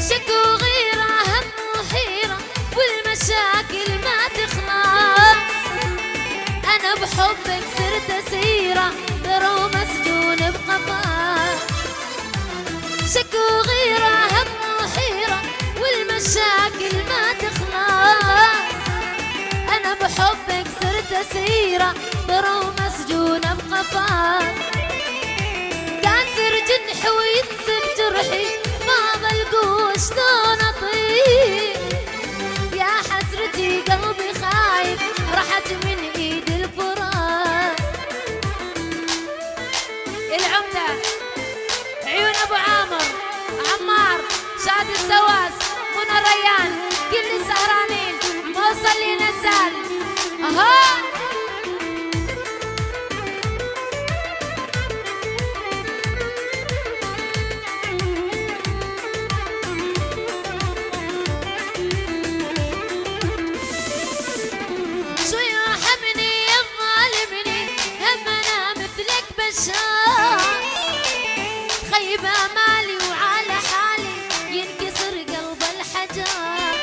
شكو غيرة هم وحيرة والمشاكل ما تخلص. أنا بحبك صرت أسيرة ذرة ومسجون بقفص. شكو غيرة هم وحيرة والمشاكل ما تخلص. أنا بحبك صرت أسيرة ذرة ومسجونة بقفص. كاسر جنحي وينسف جرحي ما ظل قوة شلون أطير. يا حسرتي قلبي خايف راحت من ايد الفراق. العمدة عيون ابو عامر عمار شاد السواس منى ريان كل السهرانين موصل لي نزال. اها خيب امالي وعلى حالي ينكسر قلب الحجار.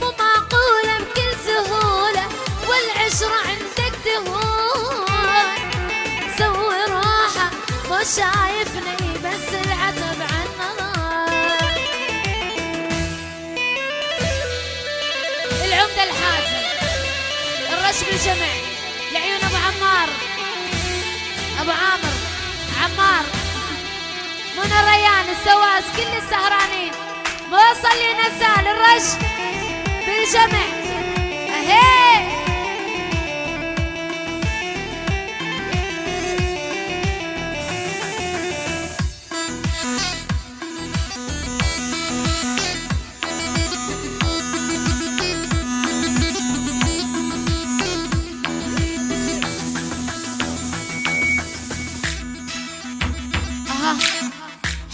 مو معقوله بكل سهوله والعشره عندك تهون. سوي روحه مو شايفني بس العتب عن نظر. العمده الحازم الرش بالجمع لعيون ابو عمار ابو عامر عمار منى ريان السواس كل السهرانين موصل لي نزال الرش بالجمع. اهي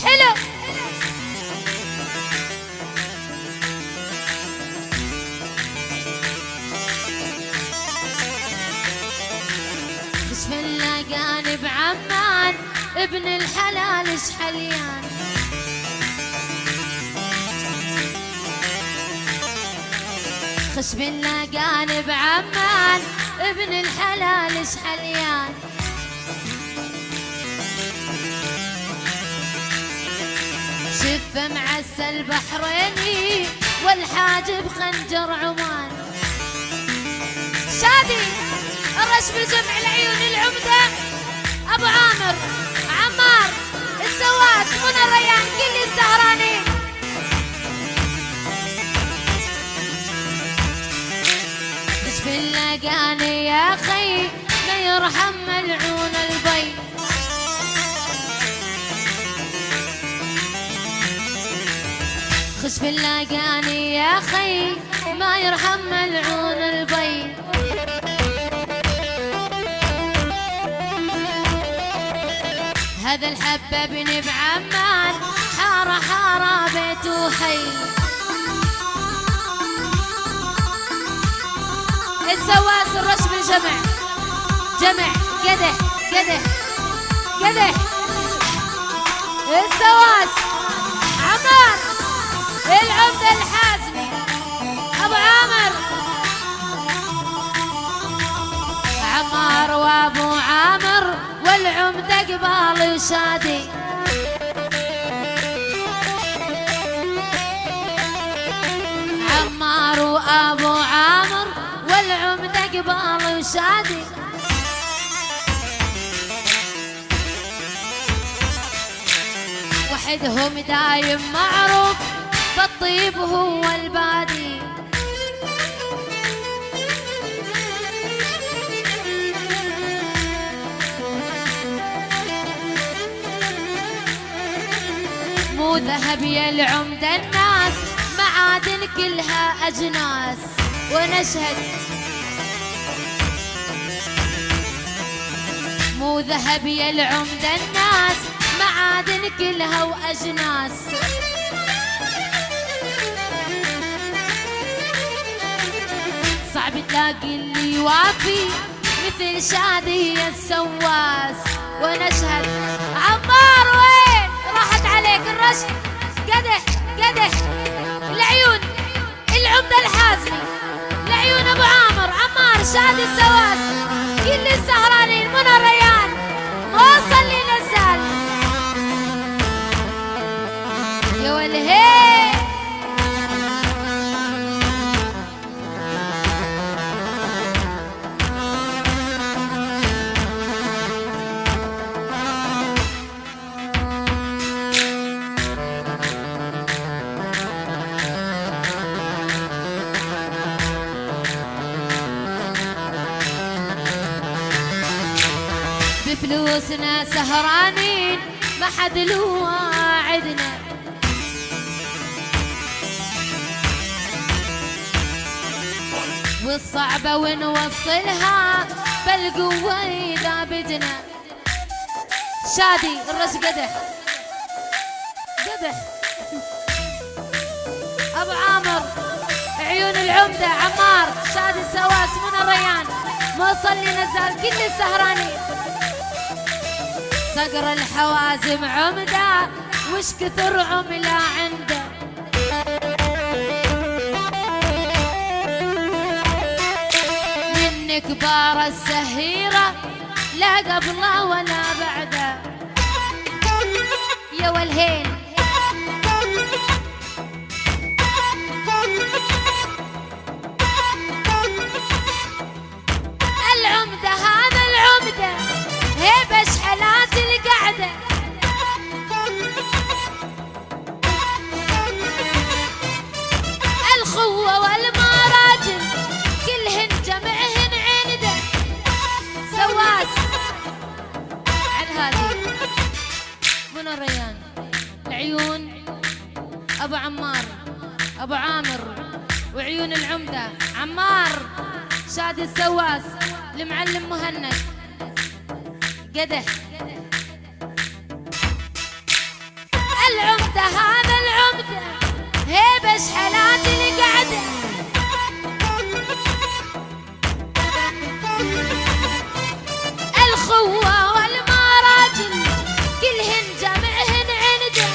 حلو. بسم الله لقاني بعمان ابن الحلال شحليان. خش بالله لقاني بعمان ابن الحلال شحليان. شف معسل بحريني والحاجب خنجر عمان. شادي الرش بالجمع العيون العمدة ابو عامر عمار السواس منى ريان كل السهرانين. بسم الله لقاني يا خي لا يرحم ملعون البي. خش بالله لقاني يا خي ما يرحم ملعون البي. هذا الحبة بن بعمان حارة حارة بيته حي. السواس الرش بالجمع جمع قدح قدح قدح. السواس عمار العمدة الحازمي ابو عامر عمار وابو عامر والعمدة قبال شادي. عمار وابو عامر والعمدة قبال شادي. وحدهم دايم معروف بالطيب هو البادي. مو ذهب يا العمدة الناس معادن كلها أجناس. ونشهد مو ذهب يا العمدة الناس معادن كلها وأجناس. صعب تلاقي اللي يوافي مثل شادي السواس. ونشهد عمار وين راحت عليك الرش قدح قدح العيون العمدة الحازمي، العيون ابو عامر عمار شادي السواس، كل السهرانين منى ريان وصل لي نزال يا والهي. بفلوسنا سهرانين ما حد له واعدنا، والصعبة ونوصلها بالقوة إذا بدنا. شادي الرش قدح قدح أبو عامر عيون العمدة عمار شادي السواس منى ريان موصل لي نزال كل السهرانين. صقر الحوازم عمدة وش كثر عملة عنده، من كبار السهيرة لا قبله ولا بعده يا والهين. العمدة هذا العمدة هيبة شحلات القعدة، الخوة والمراجل كلهن جمعهن عنده. سواس عن هذه منى ريان العيون ابو عمار ابو عامر وعيون العمدة عمار شادي السواس المعلم مهند قدح. العمدة هذا العمدة هيبة شحلات القعدة، الخوة والمراجل كلهن جمعهن عنده.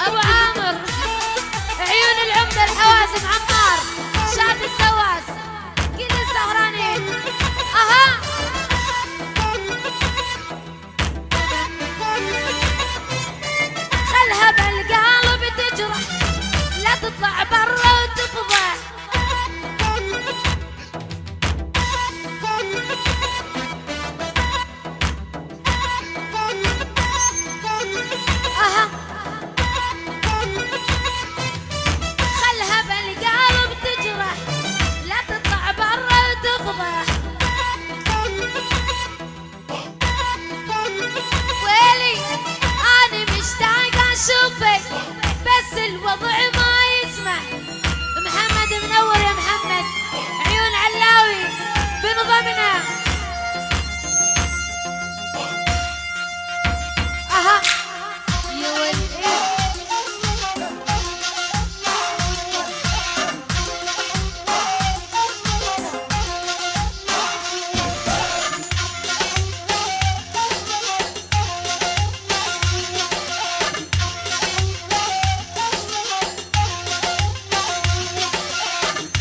أبو عامر عيون العمدة الحوازم عمار شادي السواس كل السهرانين. أها خلها بالقلب تجرح لا تطلع برا وتفضح. أها خلها بالقلب تجرح لا تطلع برا وتفضح. ويلي أنا مشتاقة أشوفك بس الوضع ما يسمح. محمد منور يا محمد عيون علاوي بنظامنا. أها يا ولد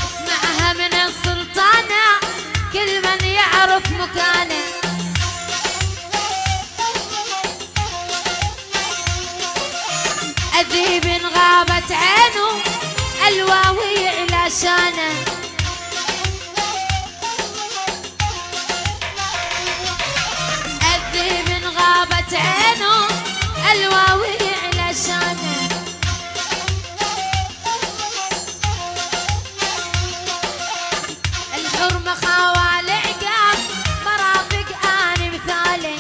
اسمعها من السلطانة كل من يعرف مكانه. أذيب غابت عينه الواوي على شانه، أذيب غابت عينه الواوي على شانه. الحرمة خوال عقاب مرافق أنا مثالي،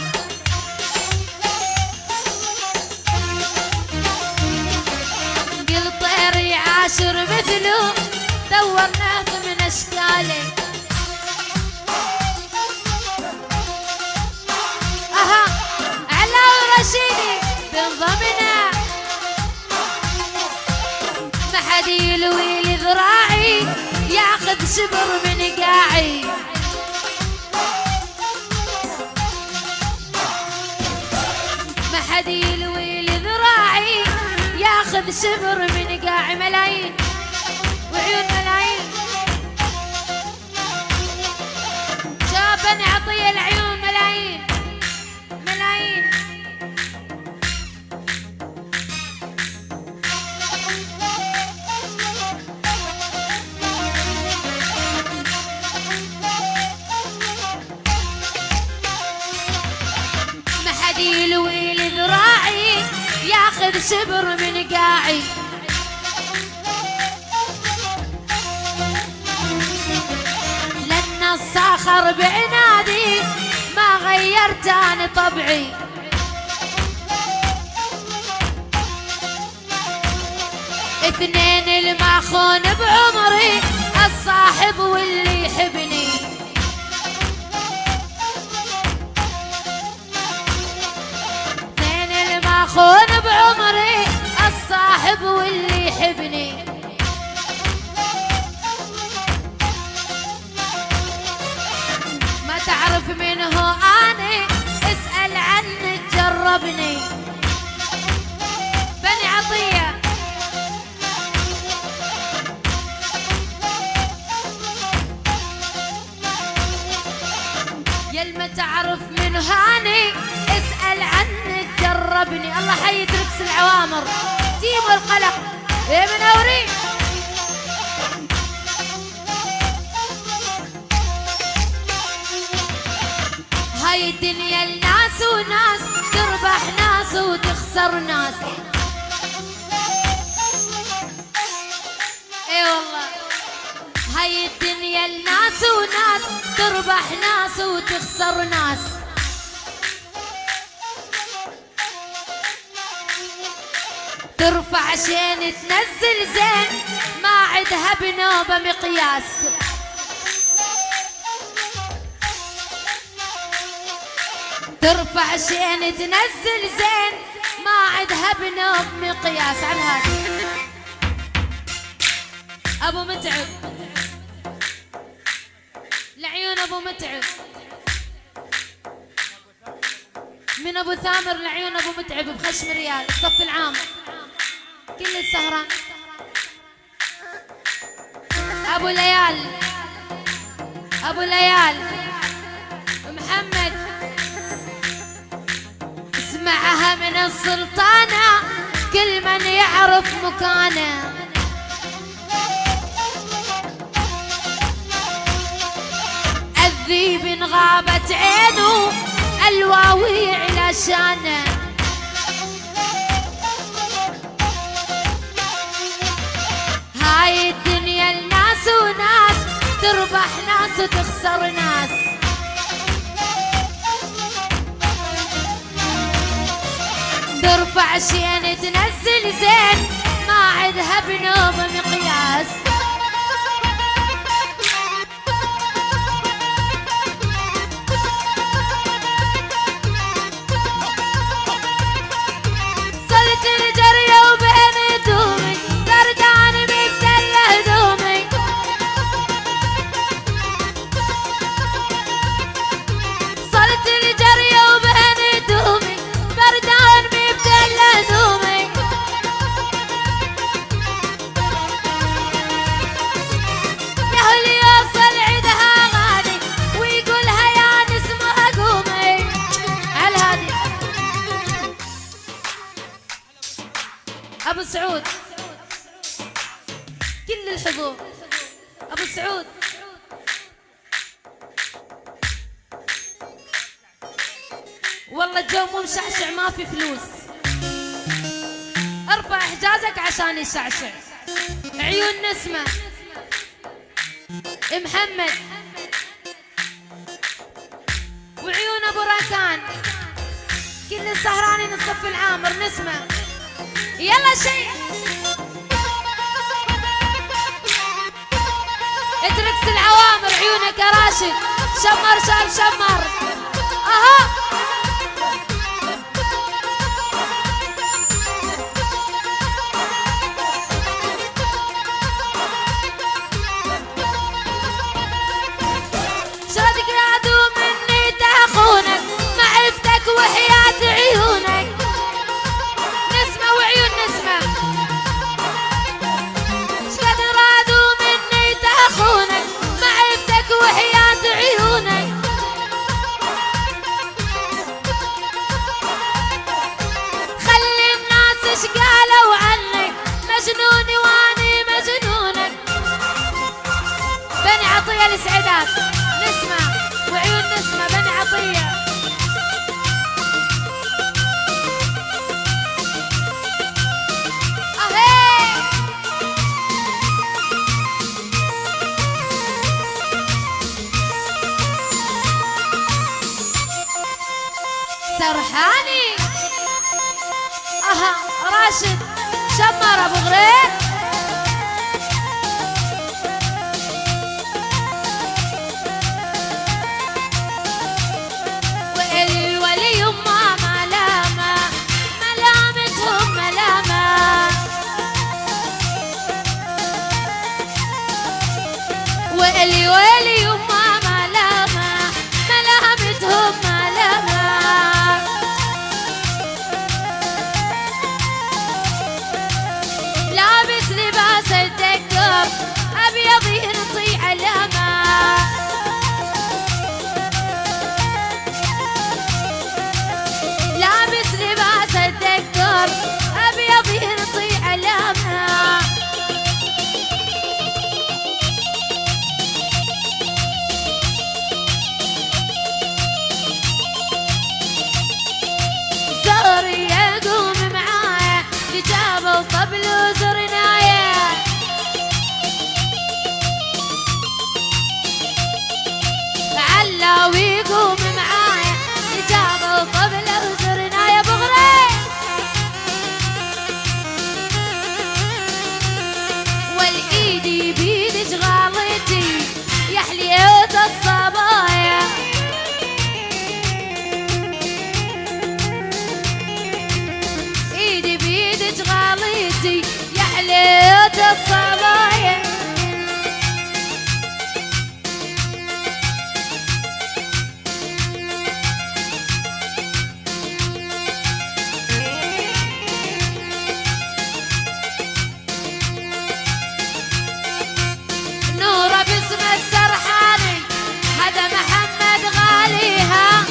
قل طير يعاشر مثله دورناه من أشكالي. أها علاوي رشيدي بنضمنا ما حد يلوي لي ذراعي شبر من قاعي. ما حد يلوي لذراعي ياخذ شبر من قاعي. ملايين وعيون ملايين شابا نعطي العيون ملايين ملايين. ما حد يلوي لذراعي ياخذ شبر من قاعي. لأن الصخر بعنادي ما غيرت أنا طبعي. اثنين الماخون بعمري الصاحب واللي يحبني. اثنين الماخون بعمري الصاحب واللي يحبني. ما تعرف منه أنا اسأل عني جربني. بني عطية يلما تعرف منه هاني اسأل عني جربني. الله حي تركس العوامر تيم والقلق يا منورين. هاي الدنيا الناس وناس تربح ناس وتخسر ناس. اي والله هاي الدنيا الناس وناس تربح ناس وتخسر ناس. ترفع شين تنزل زين ما عدها بنوبة مقياس. ترفع شين تنزل زين ما عدها بنوب مقياس. عن هذا ابو متعب لعيون ابو متعب. من ابو ثامر لعيون ابو متعب بخشم ريال الصف العام كل السهران. ابو ليال ابو ليال محمد اسمعها من السلطانة كل من يعرف مكانه. الذيب غابت عينه الواوي على شانه. هاي الدنيا الناس وناس تربح ناس وتخسر ناس. ترفع شين تنزل زين ما عدها بنوبة مقياس. صرت الجرية وبين هدومي بردان مبتلة هدومي. صرت الجرية وبين هدومي بردان مبتلة هدومي. يا اللي يوصل عيدها غالي ويقولها يا نسمها قومي. على الهادي ابو سعود كل الحضور. ابو سعود والله الجو مو مشعشع ما في فلوس. ارفع حجازك عشان يشعشع. عيون نسمة محمد وعيون ابو راكان كل السهرانين الصف العامر نسمة. يلا شيء اتركس العوامر عيونك يا راشد. شمر شاب شمر اها. السعدات نسمة وعيون نسمة بن عطية. سرحاني راشد شمر ابو غريب. والولي يما ملامة ملامتهم ملامة. والولي يما ملامة ملامتهم ملامة. لابس لباس الدكتور ابيض ينطي علامه. لابس لباس الدكتور ابيض ينطي علامه. زوري يقوم معايا كتابه وطبل وزرنايه. علا ويقوم معايا كتابه وطبل وزرنايه بغري. والايدي بيد شغالتي يا حليوت الصبايا. ايدي بيد شغالتي يا حليوت الصبايا. نورة باسم السرحاني هذا محمد غاليها.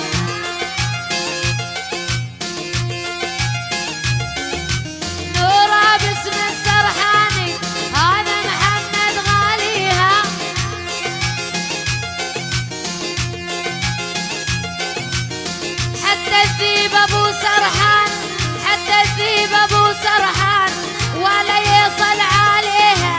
نورة باسم السرحاني هذا محمد غاليها. حتى الذيب ابو سرحان حتى الذيب ابو سرحان ولا يصل عليها.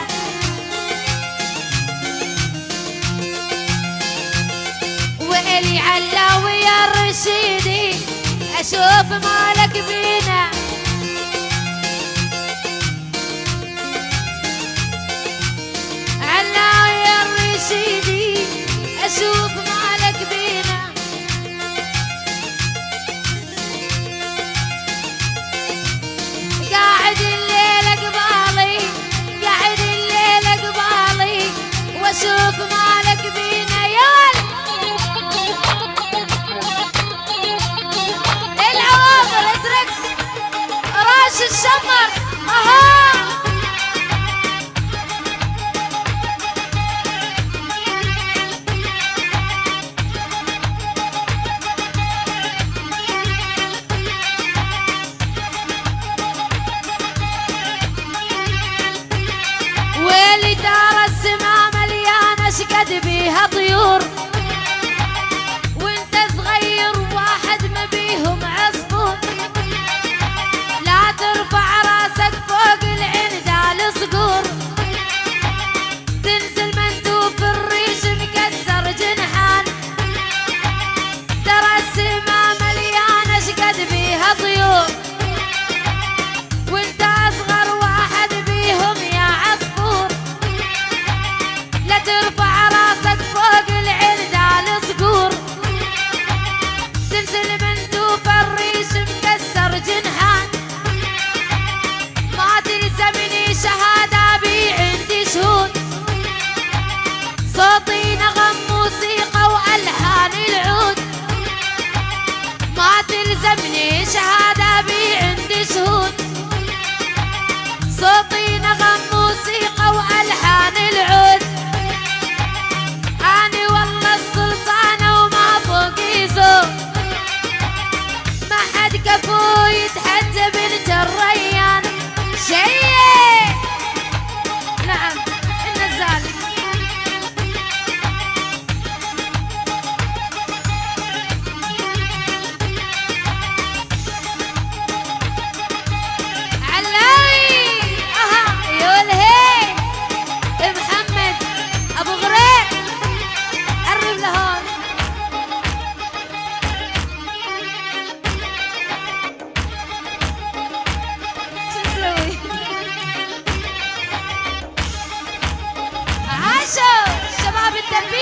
وإلي علاوي يا الرشيدي اشوف مالك بينا. علاوي يا الرشيدي اشوف مالك بينا. قاعد الليل قبالي قاعد الليل قبالي واشوف مالك بينا. يا العوافر اترك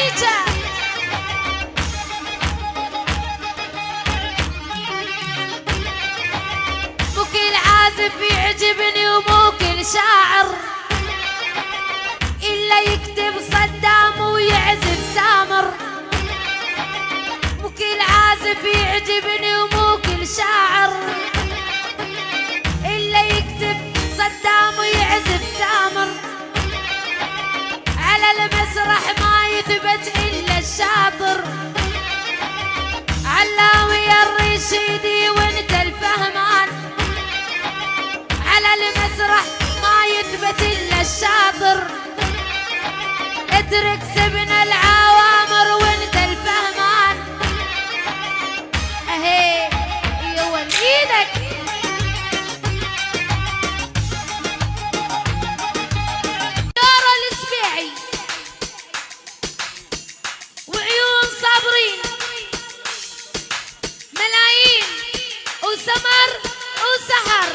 خديجة. مو كل عازف يعجبني ومو كل شاعر إلا يكتب صدام ويعزف سامر. مو كل عازف يعجبني ومو كل شاعر إلا يكتب صدام ويعزف سامر. على المسرح ما يثبت إلا الشاطر. علاوي الرشيدي وانت الفهمان. على المسرح ما يثبت إلا الشاطر. اترك سبنا العوامر وانت الفهمان. اهي يوم ايدك. يارا السبيعي وعيون صابرين ملايين وسمر وسحر.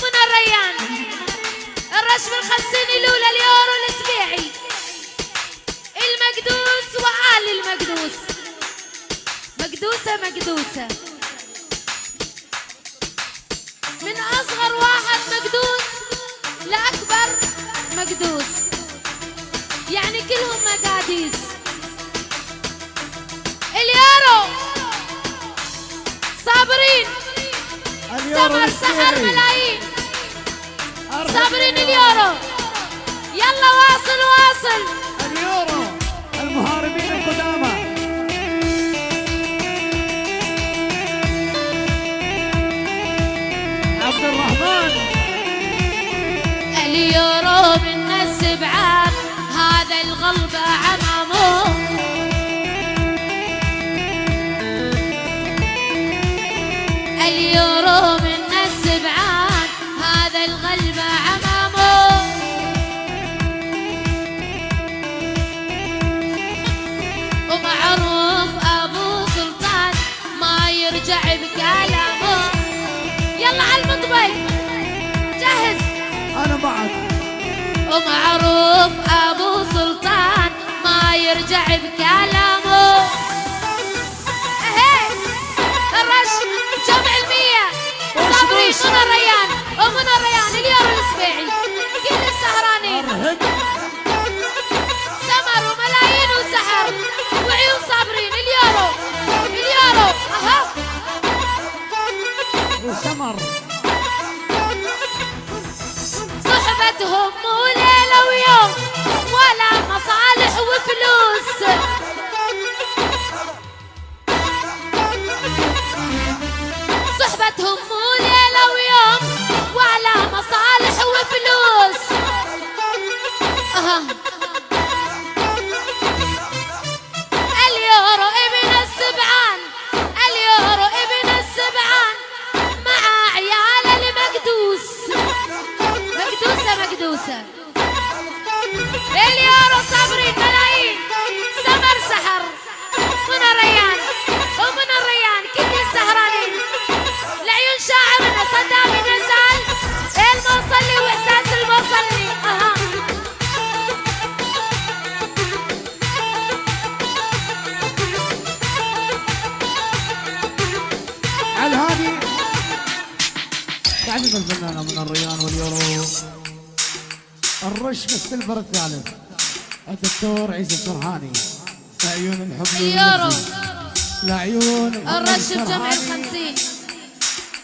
منى الريان الرشف 50 الأولى اليورو السبيعي. المقدوس وآل المقدوس. مقدوسة من أصغر واحد مقدوس لأكبر مقدوس، يعني كلهم مقاديس. اليورو صابرين سمر سحر ملايين. صابرين اليورو. يلا واصل اليورو المهاربين القدامى. عبد الرحمن. اليورو من السبعات هذا الغلبة عمامه. اليورو من السبعات هذا الغلبة عمامه. ومعروف أبو سلطان ما يرجع بكلامه. يلا على المطبخ جهز. أنا معك. ومعروف أبو سلطان ما يرجع بكلامه. اهي الرش جمع 100. صابرين منى الريان ومنى الريان اليورو السبيعي. كل السهرانين سمر وملايين وسحر وعيون صابرين. اليورو اها وسمر. صحبتهم مو ليلة ويوم ولا مصالح وفلوس. صحبتهم مو ليلة ويوم ولا مصالح وفلوس. اليورو ابن السبعان. اليورو ابن السبعان مع عيال المقدوس. مقدوسة اليورو صابرين ملايين. سمر سحر منى الريان ومنى الريان كل السهرانين. لعيون شاعرنا صدام نزال الموصلي واحساس الموصلي. على هذه تعلم الفنانة من الريان واليورو. الرش بالسلفر الثالث الدكتور عيسى السرحاني. لعيون الحب اليورو لعيون الرش بجمع 50.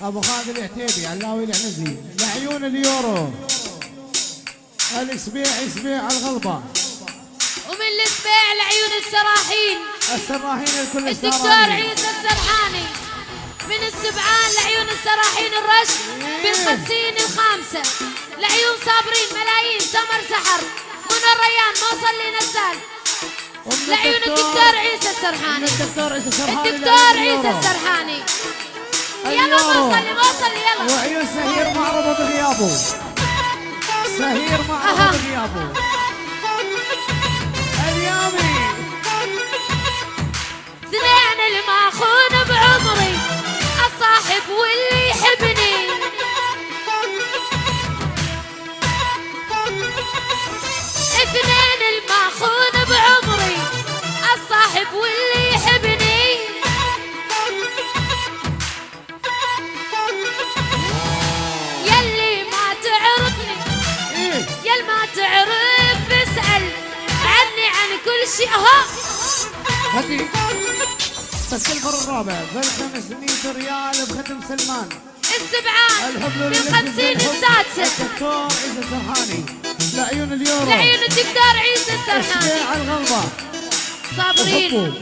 ابو خالد العتيبي علاوي العنزي. لعيون اليورو السبيع سبيع الغلبة. ومن السبيع لعيون السراحين الكل الدكتور عيسى السرحاني. من السبعان لعيون السراحين الرش بال50 الخامسة. لعيون صابرين ملايين. سمر سحر منى الريان موصل لنزال. لعيون الدكتور عيسى السرحاني. الدكتور عيسى السرحاني. يلا موصل يلا. وعيون سهير معرضة بغيابه. سهير معرضة بغيابه. اليامي. اثنين الماخون بعمري الصاحب واللي يحبني. اثنين الماخون بعمري ماشي اها. هدي السلفر الرابع ب 500 ريال بختم سلمان السبعان ب50 السادسة. الدكتور عيسى السرحاني لعيون اليورو لعيون الدكتور عيسى السرحاني. على الغلبة صابرين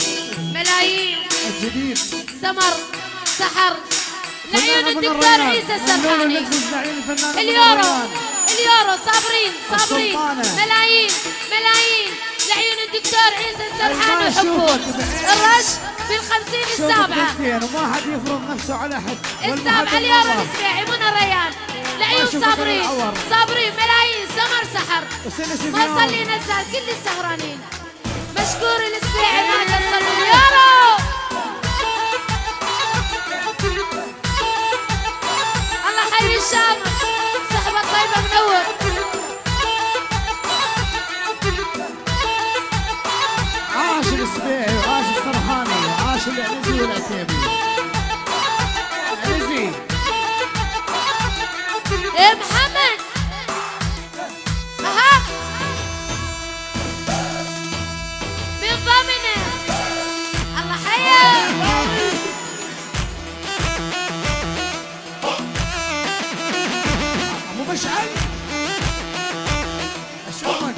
ملايين الجديد سمر سحر لعيون الدكتور عيسى السرحاني. اليورو صابرين ملايين لعيون الدكتور عيسى السرحاني وحبوه. الرش بال50 السابعة. وما حد يفرض نفسه على حد. السابعة اليورو السبيعي منى الريان لعيون صابرين ملايين سمر سحر. ما صلي نزال كل السهرانين. مشكور السبيعي ما قصر اليورو. الله حي الشام صحبة طيبة منور. عاش السبيعي وعاش السرحاني وعاش العنزي والعتيبي. عنزي يا محمد اها بالضمنة. الله حيا ابو مشعل اشوفك.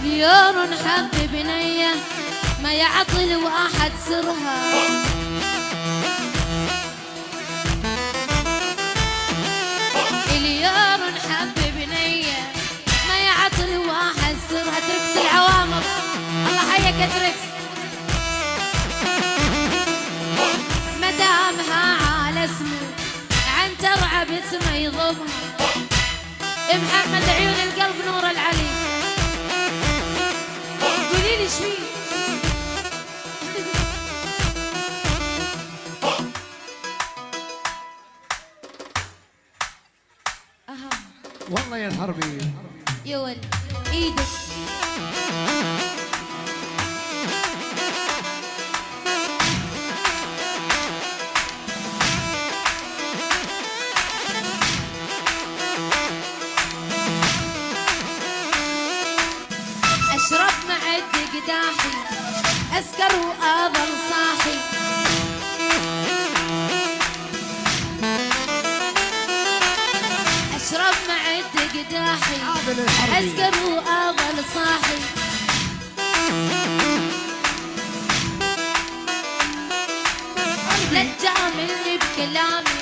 اليورو نحب بنية ما يعطي الواحد سرها. اليورو نحب بنية ما يعطي الواحد سرها. تركس العوامر الله حيك تركس. مدامها على اسمه عن ترعى باسمه يضمها. محمد عيون القلب نور العلي. قولي لي شوي والله يا الحربي يا ولد ايدك. اشرب مع الدقداحي اسكر واظل صاحي. اشرب مع الدقداحي اسكر واظل صاحي. لا تجاملني بكلامي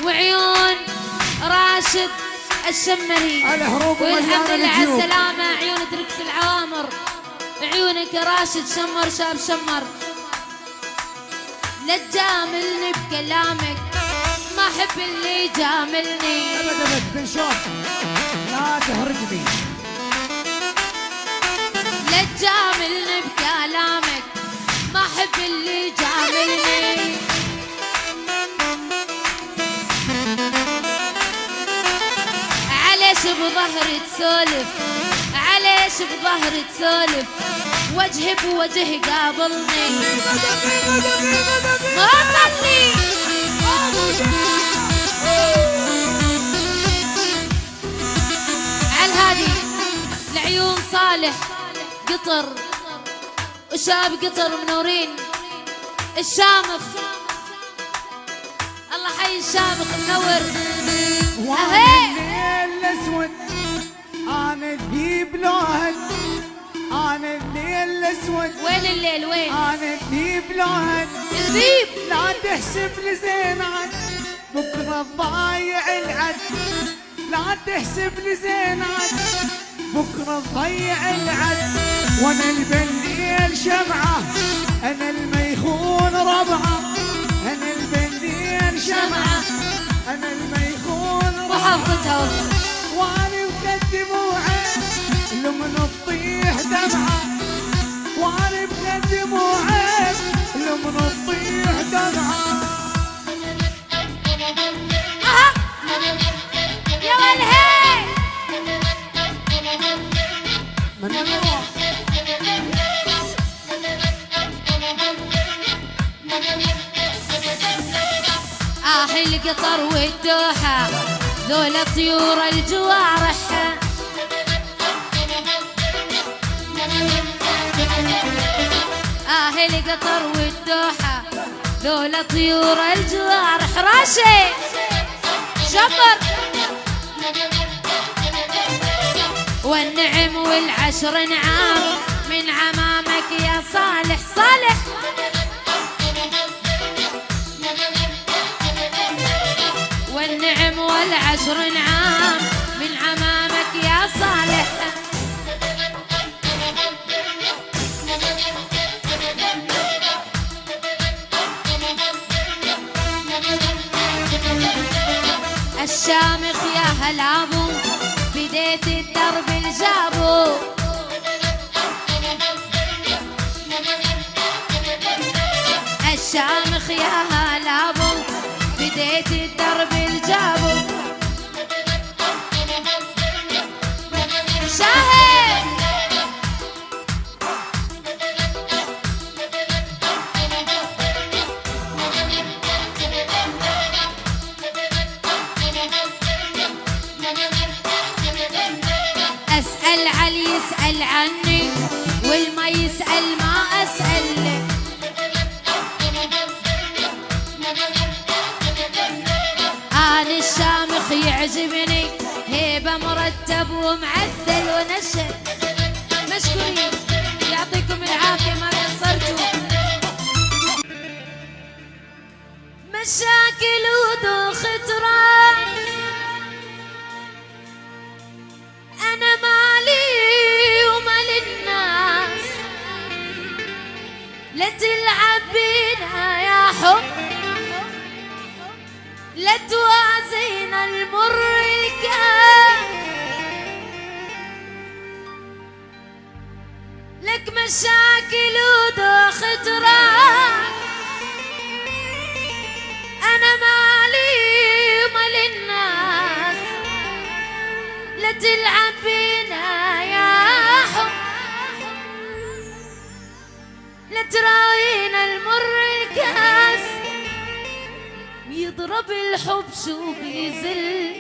وعيون راشد الشمري. والحمد لله على السلامة عيون تركس العوامر. عيونك راشد شمر شاب شمر. لا تجاملني بكلامك ما احب اللي يجاملني. ابد بن شوف لا تهرجني. لا تجاملني بكلامك ما احب اللي يجاملني. عليش بظهري تسولف عليش بظهري تسولف. وجهي بوجه قابلني ما صلي. عالهادي لعيون صالح قطر وشاب قطر منورين. الشامخ الله حي الشامخ منور. وانا الليل الاسود انا ذيب لوهن. انا الليل الاسود وين الليل وين؟ انا ذيب لوهن. الذيب لا تحسب لي زين عد بكره تضايع العد. لا تحسب لي زين عد بكره تضيع العد. وانا اللي بالليل شمعه انا الميخون ربعه. انا اللي بالليل شمعه انا الميخون ربعه. وحافظتها وانا مقدموعه لمن تطيح دمعه. وانا مقدموعه لمن تطيح دمعه. يا والهي من يروح القطر والدوحة ذولا طيور الجوارح. القطر والدوحة ذولا طيور الجوارح. راشي شبر والنعم والعشر نعام من عمامك يا صالح. صالح والنعم والعشر نعام من عمامك يا صالح. الشامخ يا هلابو بديت الدرب الجابو. الشامخ يا هلابو بديت الدرب الجابو. شاهد أسأل علي يسأل عني والما يسأل ما أسأل. أنا الشامخ يعجبني هيبة مرتب ومعدل ونشل. مشكورين يعطيكم العافية ما قصرتوا. مشاكل ودوخة راس أنا مالي ومال الناس. لا تلعب بينا يا حب لا توازين المر الكام. لك مشاكل ودوخة راس أنا مالي ومال الناس. لا تلعب بينا يا حب لا تراوين المر الكاس. يضرب الحب شو بيزل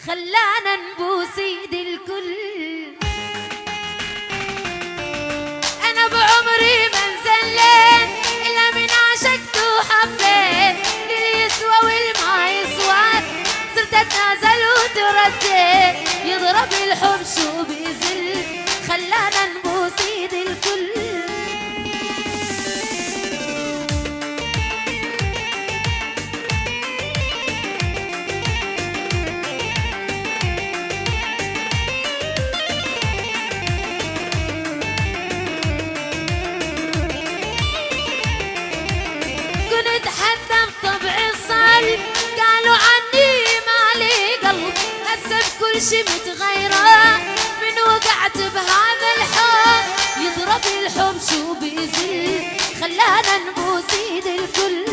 خلانا نبوس ايد الكل. انا بعمري ما انزلت الا من عشقت وحبيت. اللي يسوى والما يسوى صرت اتنازل وتردد. يضرب الحب شو بيزل خلانا نبوس ايد الكل. كنت حتى بطبع الصلب قالوا عني مالي قلب. هسه بكل شي متغيرة من وقعت بهذا الحب. يضرب الحب شو بيزل خلانا نبوس ايد الكل.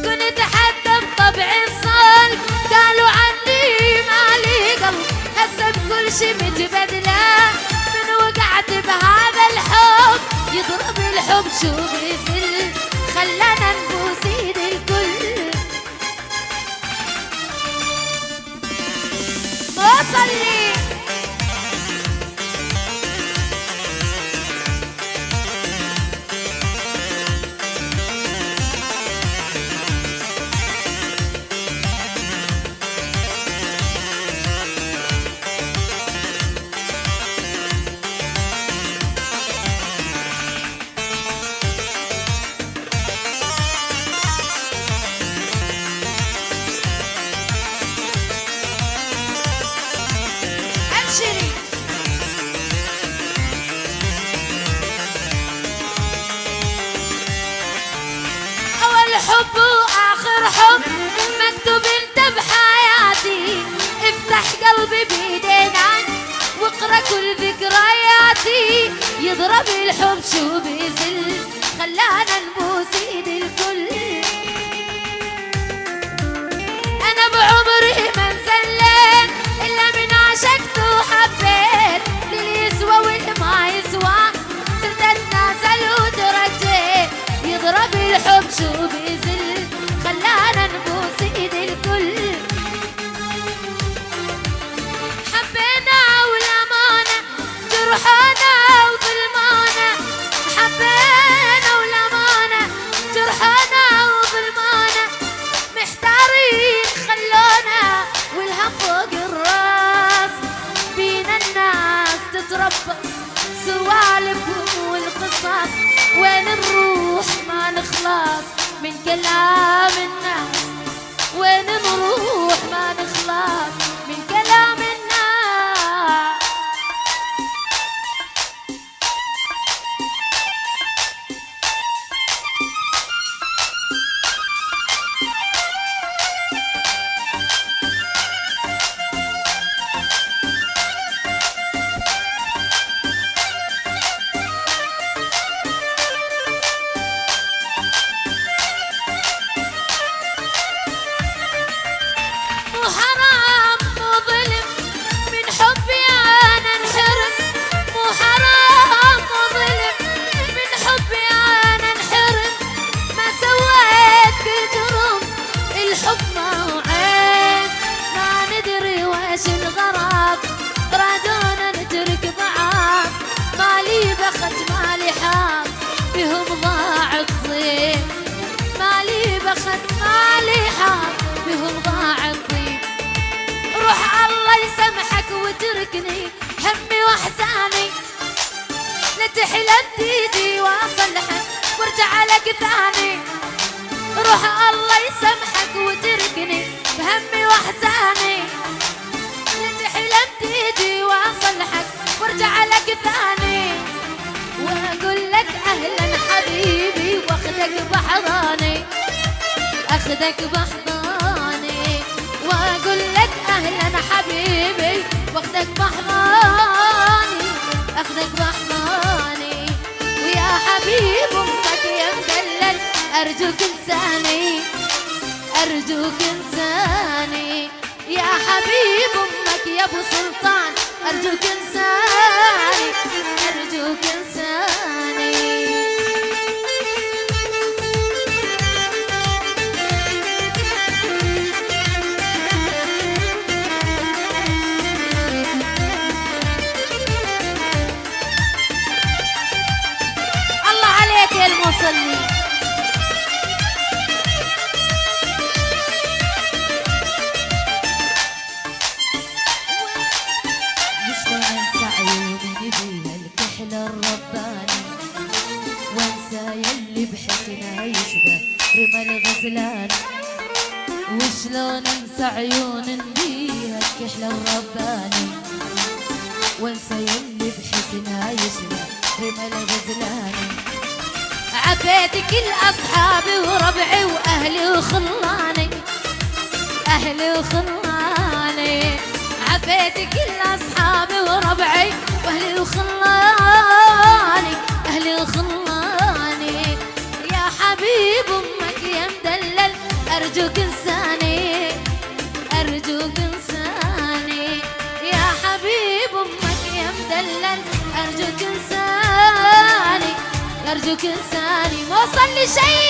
كنت حتى بطبع الصلب قالوا عني مالي قلب. هسه بكل شي متبدلة من وقعت بهذا الحب. يضرب الحب شو بيزل خلانا نبوس ايد الكل. ما صلي ابشري. اول حب واخر حب مكتوب انت بحياتي. افتح قلبي بايدينك واقرا كل ذكرياتي. يضرب الحب شو بيزل خلانا نبوس ايد الكل. انا بعمري ما انزلت الا من عشقت وحبيت. اللي يسوى واللي ما يسوى صرت اتنازل وترجيت. يضرب الحب شو بيزل خلانا نبوس ايد الكل. حبينا والأمانة جرحانا وظلمانا، حبينا والأمانة جرحانا وظلمانا، محتارين خلونا والهم فوق الراس، بينا الناس تتربص سوالف والقصص، وين نروح ما نخلص من كلام الناس، وين نروح ما نخلص من كلام الناس. مو حرام مو ظلم من حبي انا انحرم، مو حرام مو ظلم من حبي انا انحرم، ما سويت كل جرم الحب ما هو عيب، ما ندري ويش الغرض رادونا نترك بعض، مالي بخت مالي حاط بهم ضاع الطيب، مالي بخت مالي حاط بهم ضاع الطيب. روح الله يسامحك وتركني همي واحزاني، لا تحلم تيجي واصلحك وارجع لك ثاني. روح الله يسامحك وتركني بهمي واحزاني، لا تحلم تيجي واصلحك وارجع لك ثاني. واقول لك اهلا حبيبي واخدك بحضاني، اخدك بحضاني، واقول لك اهلا حبيبي واخدك بحضاني، اخدك بحضاني. ويا حبيب امك يا مدلل ارجوك انساني، ارجوك انساني، يا حبيب امك يا ابو سلطان ارجوك انساني، ارجوك انساني. الله عليك يا المصلي. وشلون انسى عيوني بيها الكحل الرباني، وانسى يلي بحسنها يشبه رمى الغزلان، وشلون انسى عيون بيها الكحل الرباني، وانسى يلي بحسنها يشبه رمى الغزلان. عفيت كل اصحابي وربعي واهلي وخلاني، اهلي وخلاني، عفيت كل اصحابي وربعي واهلي وخلاني، اهلي وخلاني. يا حبيب امك يا مدلل ارجوك انساني، ارجوك انساني، يا حبيب امك يا مدلل ارجوك انساني، ارجوك انساني. ما وصل لي شيء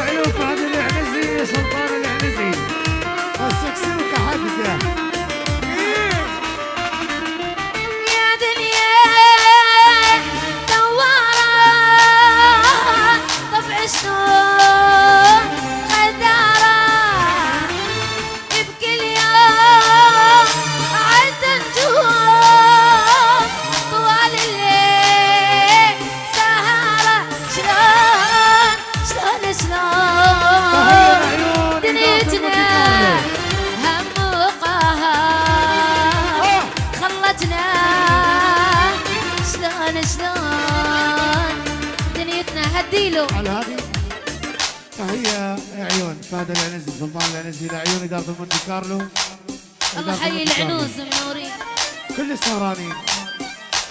ألوف هذه العنزي كيلو. على هذه تحية عيون فهد العنزي، سلطان العنزي، لعيون إدارة مونتي كارلو. الله حي العنوز منورين. كل السهرانين،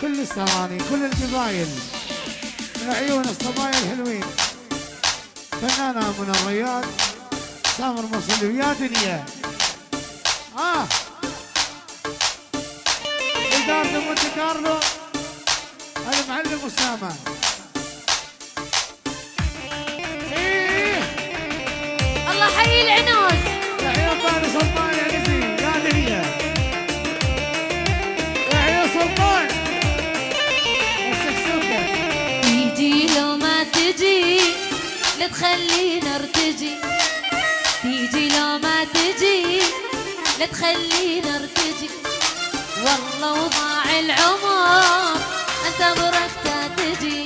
كل السهرانين، كل القبايل، عيون الصبايا الحلوين. فنانة من الرياض سامر مصلي ويا دنيا. إدارة مونتي كارلو المعلم أسامة. الله حي العنوز. يحيى فارس سلطان العنزي يا دنيا. يحيى سلطان السكسوكة. تيجي لو ما تجي لا تخلينا ارتجي، تيجي لو ما تجي لا تخلينا ارتجي، والله وضاع العمر انت بركتها تجي،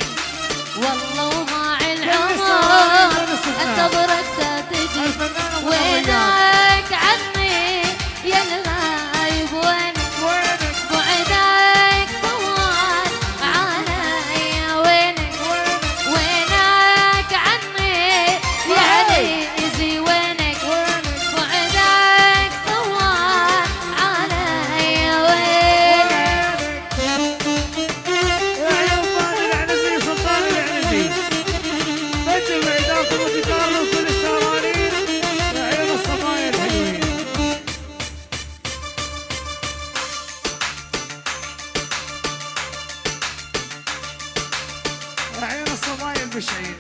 والله وضاع العمر انت بركتها تجي. وينك عني يا الغايب، وينك بعدك طوال علي، وينك وينك عني يا عزيزي، وينك بعدك طوال علي، وينك. يا عيون فهد العنزي سلطان العنزي، نجم إدارة مونتي كارلو كل السهرانين. يا عيون الصبايا الحلوين. يا عيون الصبايا البشعين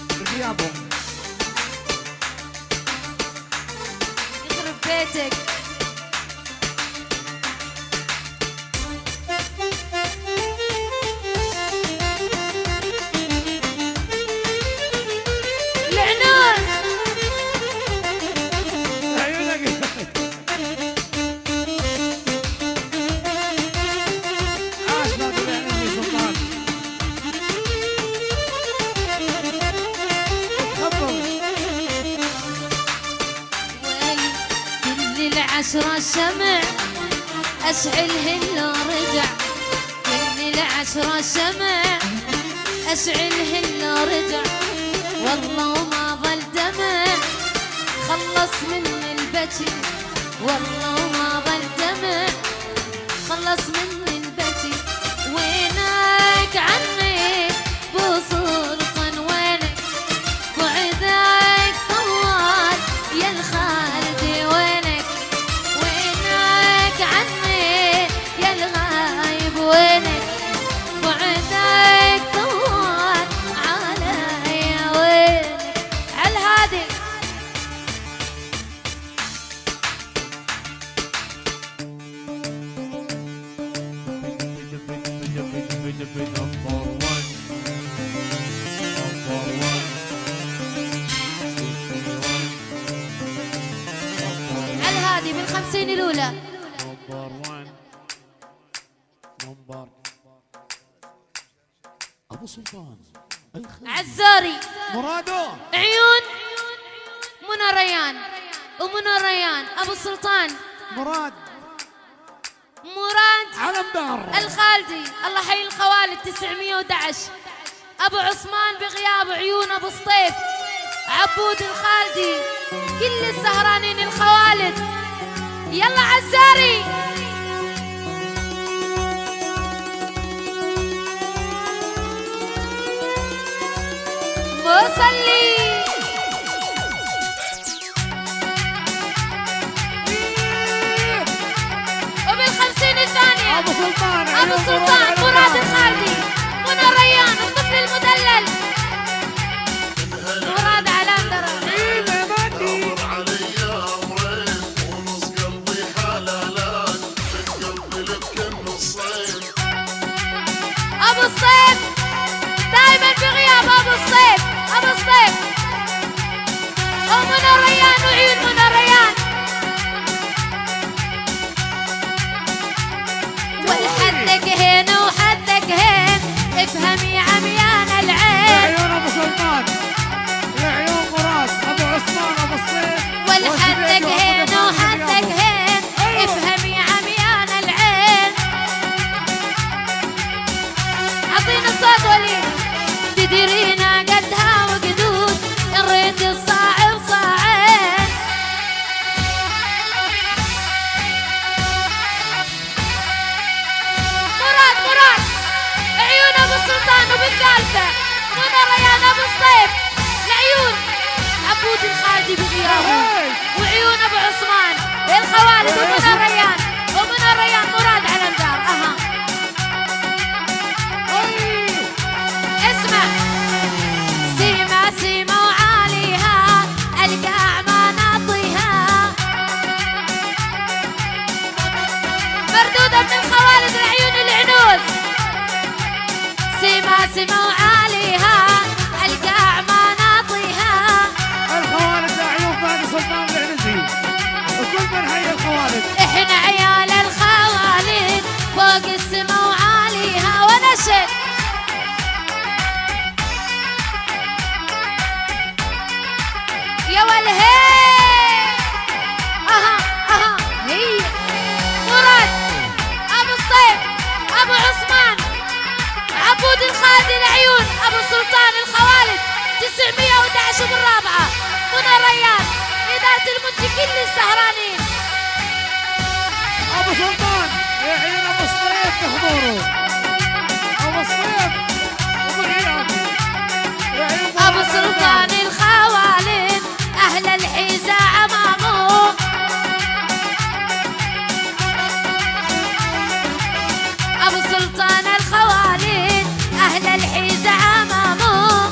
بغيابهم. يخرب بيتك. العنوز. عيونك عاش فهد العنزي سلطان. تفضل. ويلي كل العشرة شمع أشعلهن لو رجع، كل العشرة شمع أشعلهن لو رجع، والله وما ظل دمع خلص من البكي، والله وما ظل دمع خلص من البكي. وينك عني بسلطان، وينك بعدك طوال يا الخالدي، وينك وينك عني يا الغايب، وينك بعدك طوال علي، وينك. عالهادي عالهادي بال50 الأولى. نمبر ابو سلطان عزاري مرادو. عيون منى ريان، ومنى ريان ابو السلطان مراد مراد علم دار. الخالدي. الله حي الخوالد 911. ابو عثمان بغياب عيون ابو سطيف، عبود الخالدي، كل السهرانين الخوالد. يلا عزاري. مصلي وبال50 الثانية ابو سلطان ابو سلطان مراد الخالدي، منى ريان الطفل المدلل، مراد على اندرة. مادي علي امرين ونص قلبي حلالان، من قلبي لك النصين. ابو الصيف دايما بغياب ابو الصيف، ابو الصيف ومنى ريان وعيون منى ريان. والحدك هنا وحدك هين، افهم يا عميان يا العين. عيون ابو سلطان، يا عيون مراد ابو عثمان ابو الصيف. والحدك هنا وحدك هين، افهم يا عميان العين. عطينا الصوت وليد. بالثالثة منى ريان ابو الصيف العيون عبود الخالدي بغيابه وعيون ابو عثمان الخوالد ومنى ريان مراد على الدار. اها اسمع سيما سيما وعاليها القاع ما ناطيها مردودة من الخوالد العيون العنوز سيما سيما وعاليها القاع ما ناطيها الخوالد العيون فهد سلطان العنزي وكل من حي الخوالد. احنا عيال الخوالد فوق السما وعاليها ونشد يا والهي. اها هي مراد ابو الصيف ابو عثمان عبود الخالدي العيون ابو سلطان الخوالد 911 بالرابعه منى ريان اداره المنتج كل السهرانين. ابو سلطان يا عيون ابو الصيف بحضوره ابو الصيف وبغيابه يا عيون ابو سلطان الخوالد اهل الحيزه امامه ابو سلطان الخوالد اهل الحيزه امامه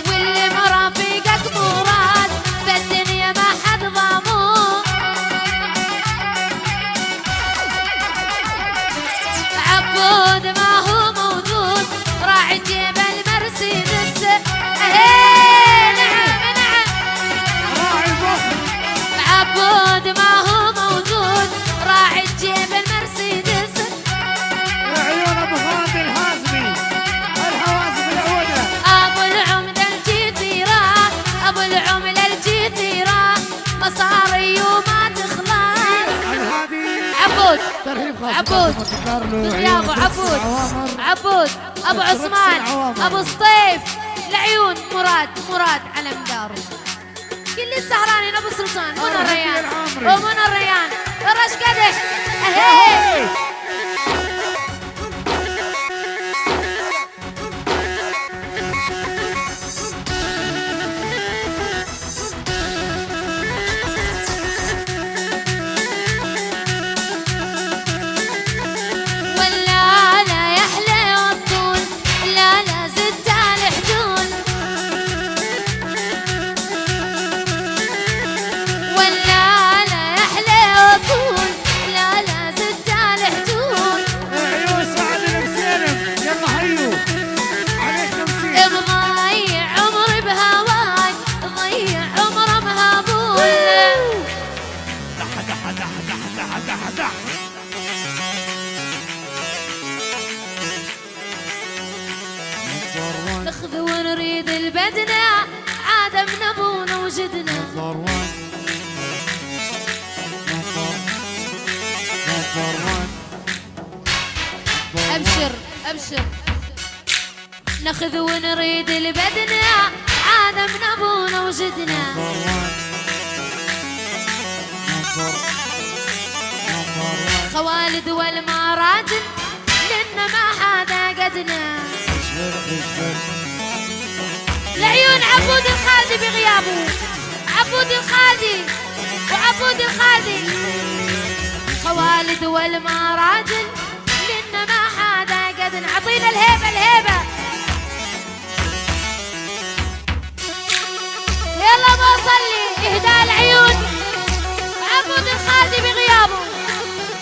واللي مرافقك مراد بالدنيا ما حد ضامه عبود ما هو موجود راعي جيب المرسيدس. نعم راعي الفخر عبود ما هو موجود راعي جيب المرسيدس. يا عيون ابو خالد الحازمي الحوازم العوده ابو العمده الجيثيره ابو العمله الجيثيره مصاري وما تخلص. الهادي عبود ترحيب خاص عبود بغيابه عبود ابو عثمان ابو الصيف العيون مراد على مداره كل السهرانين ابو سلطان منى ريان ومنى ريان رش قدح. اهي ولا لا يحلى والطول لا زدت على الحدود ولا لا يحلى والطول لا زدت على الحدود. يا عيون سعد المسالم يلا حيو عليك 50 بضيع عمري بهواك ضيع عمره مهابول. دح نخذ ونريد البدنة عادة من ابونا وجدنا ابشر نخذ ونريد البدنة عادة من ابونا وجدنا خوالد والمراجل لنا ما حدا قدنا. العيون عبود الخالدي بغيابه عبود الخالدي وعبود الخالدي خوالد والمراجل لنا ما حدا قدنا. عطينا الهيبة يلا ما صلي اهداء العيون عبود الخالدي بغيابه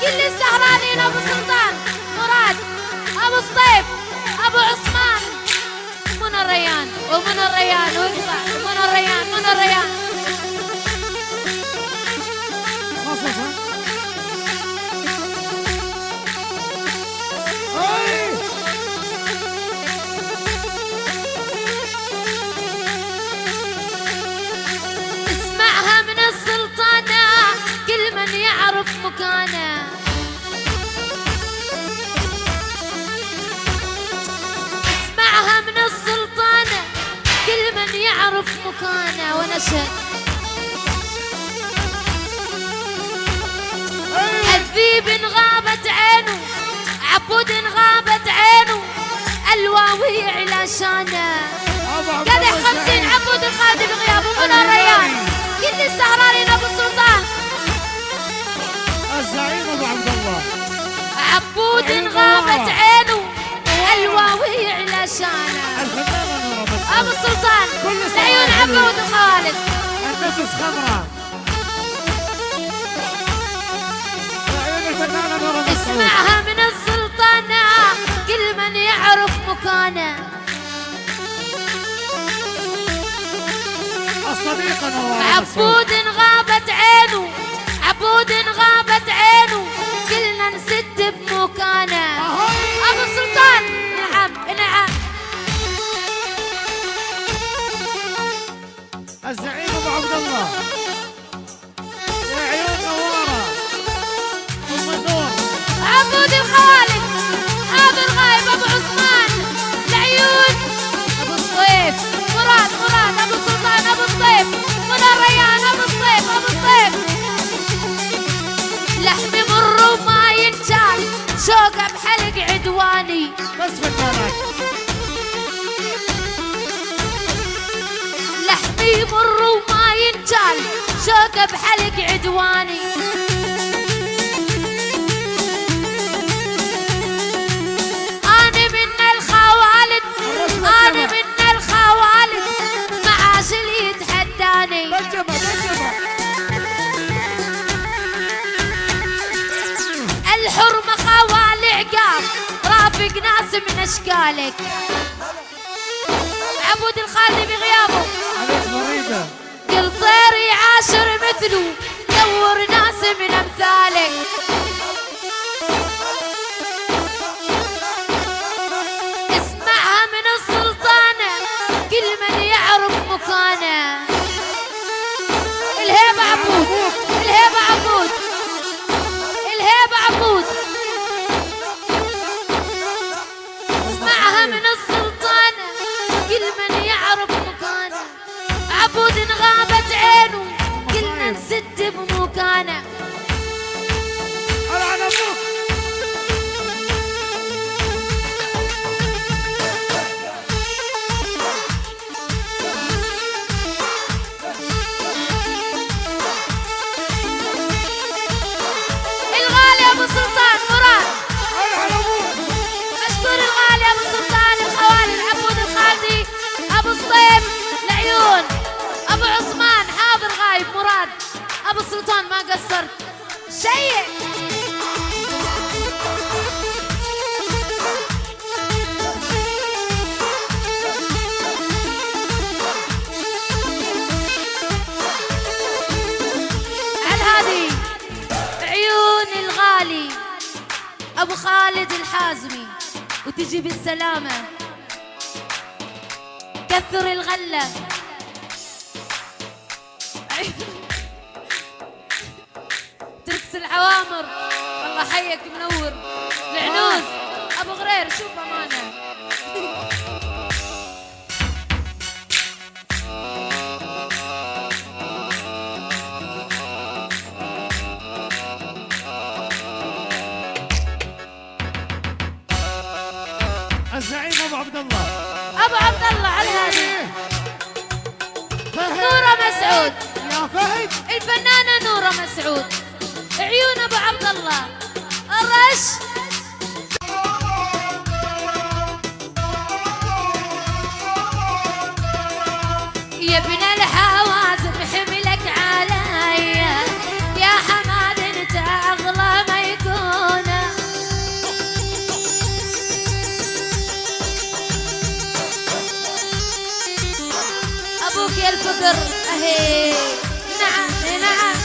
كل السهرانين ابو سلطان مراد ابو الصيف ابو عثمان منى ريان ومنى ريان واقطع منى ريان اسمعها من السلطانة كل من يعرف مكانه. اسمعها من السلطانة كل من يعرف مكانه ونشهد الذيب غابت عينه عبود غابت عينه الواوي علشانه قدح 50 عبود الخالدي بغيابه من الريان كل السهرانين ابو السلطان الزعيم ابو عبد الله عبود غابت عينه الواوي علشانه الفنانة نورة مسعود ابو السلطان العيون عبود خالد النفس خضراء العيون الفنانة نورة مسعود اسمعها من السلطانة كل من يعرف مكانه الصديقة نورة عبود غابت عينه عبود غابت عينه كلنا نسد بمكانه ابو السلطان نعم نعم الزعيم ابو عبد الله يا عيون نوارة ام النور عبود الخالد ابو الغايب ابو عثمان العيون ابو الصيف مراد ابو السلطان ابو الصيف من الريان ابو الصيف ابو الصيف لحمي مر وما ينجال شوقه بحلق عدواني بس فنانات لحمي مر وما ينجال شوقه بحلق عدواني انا من الخوالد انا من الخوالد معاش اللي يتحداني بالجبل الحرمة خوالي عقاب رافق ناس من اشكالك عبود الخالدي بغيابه عليك مريضة كل طير يعاشر مثله دور ناس من امثالك اسمعها من السلطانة كل من يعرف مكانه الهيبة عبود الهيبة عبود الهيبة عبود اسمعها من السلطانة كل من يعرف مكانه عبود غابت عينه كلنا نسد بمكانه على ابوك الغالي ابو سلطان مراد على ابوك مشكور الغالي ابو سلطان الخوالي العبود الخالدي ابو الصيف العيون ابو عثمان حاضر غايب مراد ابو سلطان ما قصرت شيء الهادي عيون الغالي ابو خالد الحازمي وتجي بالسلامه كثر الغله تركس العوامر الله حيك منور العنوز ابو غرير شوف امانه الزعيم ابو عبد الله ابو عبد الله على الهادي فهد نوره مسعود يا فهد الفنانه نوره مسعود عيون ابو عبد الله الرش يا ابن الحوازن حملك عليا يا حماد انت اغلى ما يكون ابوك يا الفقر اهي نعم نعم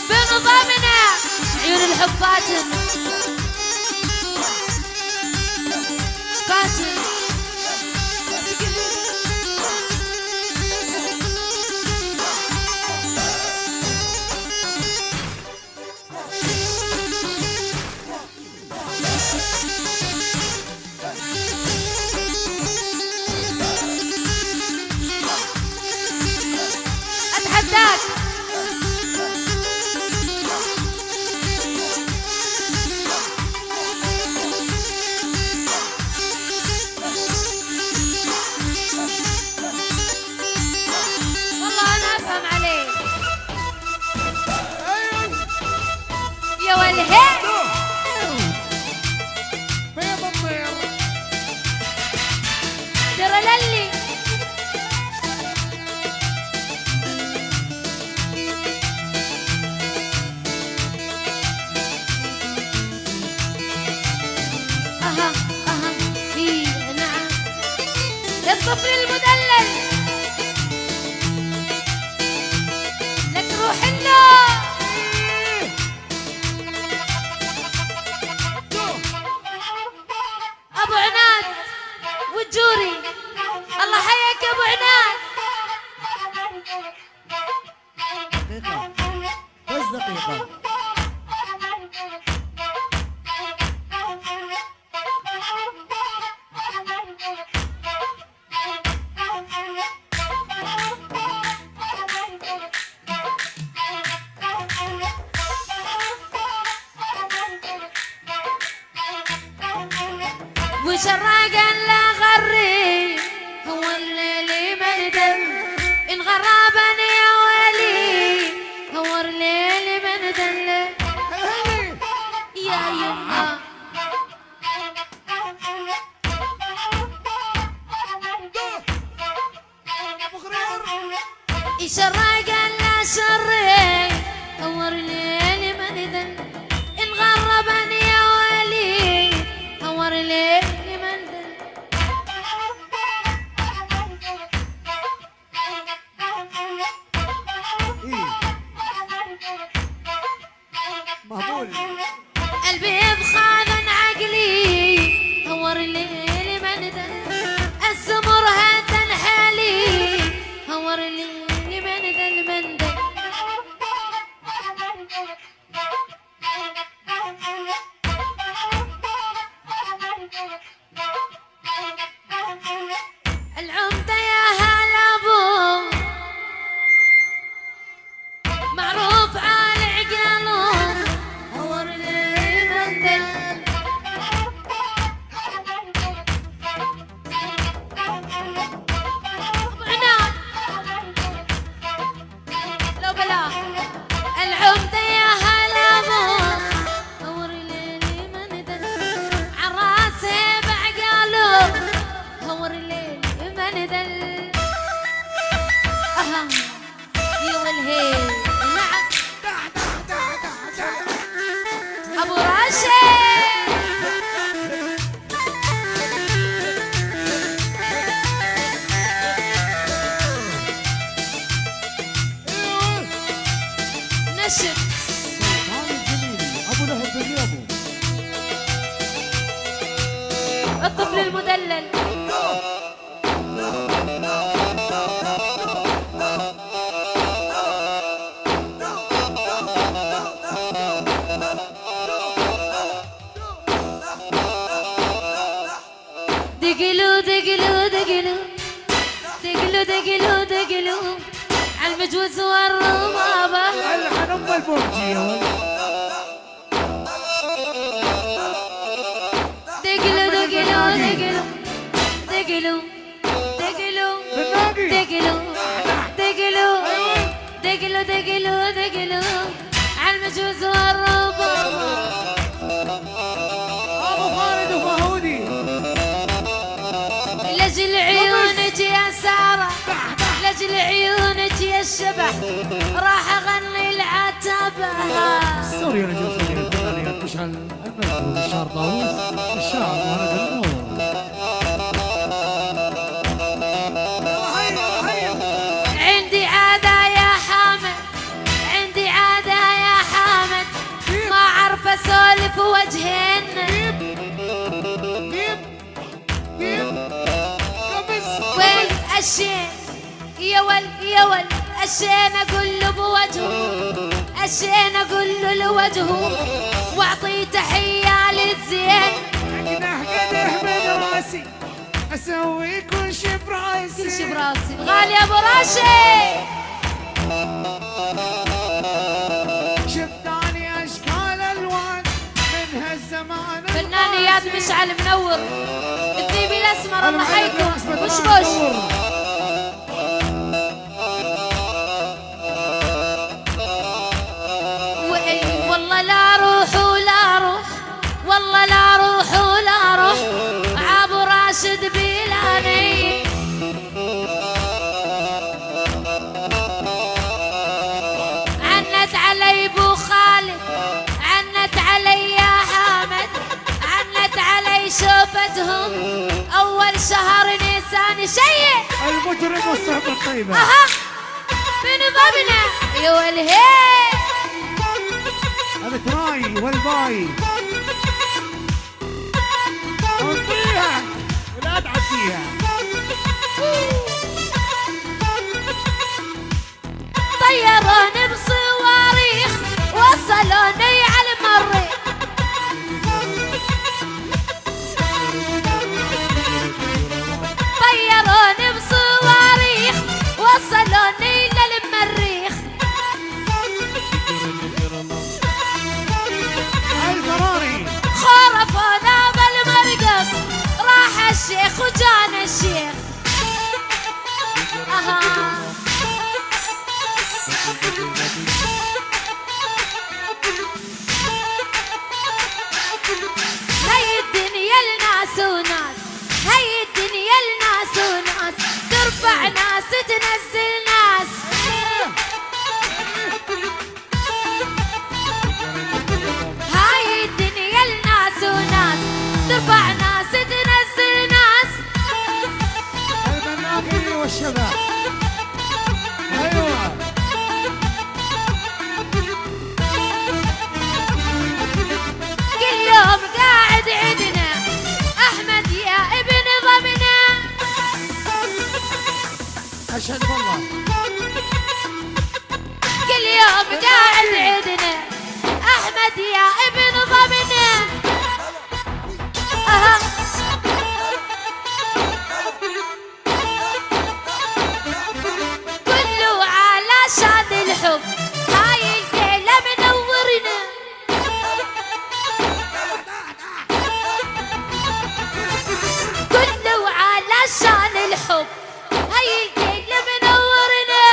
بنظامنا عيون الحب فاتن فاتن اتحداك الطفل المدلل لك روح الله. ابو عناد والجوري الله حياك يا ابو عناد. دقيقة بس دقيقة. وشراق لا غري هو الليل مندم ان غرابني يا ولي هو الليل مندم يا يما شراق لا شري هو الليل مندم ان غربني يا ولي هو الليل مهبول. قلبي بخاذن عقلي هور الليل مندن السمر هاتن حالي هور الليل مندن مندن العمدة يا هلا ابو معروف على عقاله هور الليل مندن ابو عناد لو بلا العمدة يا هلا ابو هور الليل مندن عراسه بعقاله هور الليل مندن اها يا والهيل نعم ابو راشد نشف هاي زميلي ابو لهب بالرياض. الطفل المدلل دقلو دقلو دقلو دقلو دقلو دقلو عالمجوز والربابة الحن ام البومجي يا ولد. دقلو دقلو دقلو دقلو دقلو بالناقي. دقلو دقلو دقلو دقلو دقلو عالمجوز والربابة ابو خالد وفهودي. لجل عيونك يا سارة لجل عيونك يا الشبح راح اغني العتبة. سوري يا رجال سوري الفنانيات مشعل المزبوط الشعر طاووس الشعر مهرجان النور. عندي عادة يا حامد عندي عادة يا حامد ما اعرف اسولف وجهين وين الشين يا ول الشين اقول له بوجهه الشين اقول له لوجهه واعطيه تحية للزين. قدح قدح من راسي اسوي كل شي براسي. كل شي براسي غالي ابو راشد. شفت اني اشكال الوان من هالزمان فنانيات مشعل منور الذيب الاسمر الله حيكم وش بوش والله لا روح ولا روح والله لا روح ولا روح ابو راشد بيلاني. عنت علي ابو خالد عنت علي يا حامد عنت علي شوفتهم اول شهر نيسان شيء المجرم والصحبة الطيبة. اها بنظامنا يا والهي. هذا تراي والباي. انطيها ولا تعديها. طيروني بصواريخ وصلوني على المريخ. طيروني بصواريخ وصلوني للمريخ. هاي فراري. خرفونا بالمرقص راح الشيخ وجانا الشيخ. اها هاي الدنيا لناس وناس، هاي الدنيا لناس وناس، ترفع ناس تنزل ناس. هاي الدنيا لناس وناس، ترفع ناس تنزل ناس. البناقي والشباب. ايوه كل يوم قاعد عندنا احمد يا ابن ضمنا. اشهد بالله. كل يوم قاعد عندنا احمد يا ابن ضمنا. اها كله علشان الحب، هاي الليله منورنا. كله علشان الحب، هاي الليله منورنا.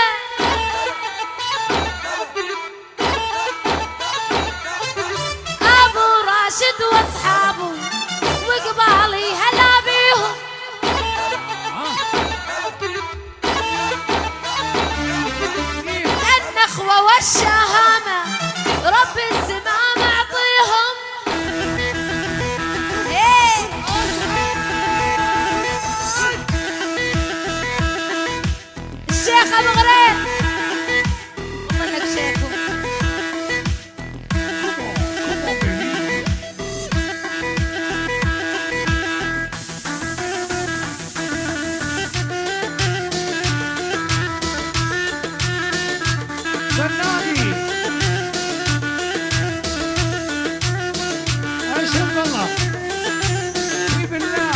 ابو راشد واصحابه وقبالي هلا بيهم. النخوه والشهامه رب السماء معطيهم. إيه. الشيخ ابو غريب والله لك شيخه. بناقي. اشهد بالله. في بالله.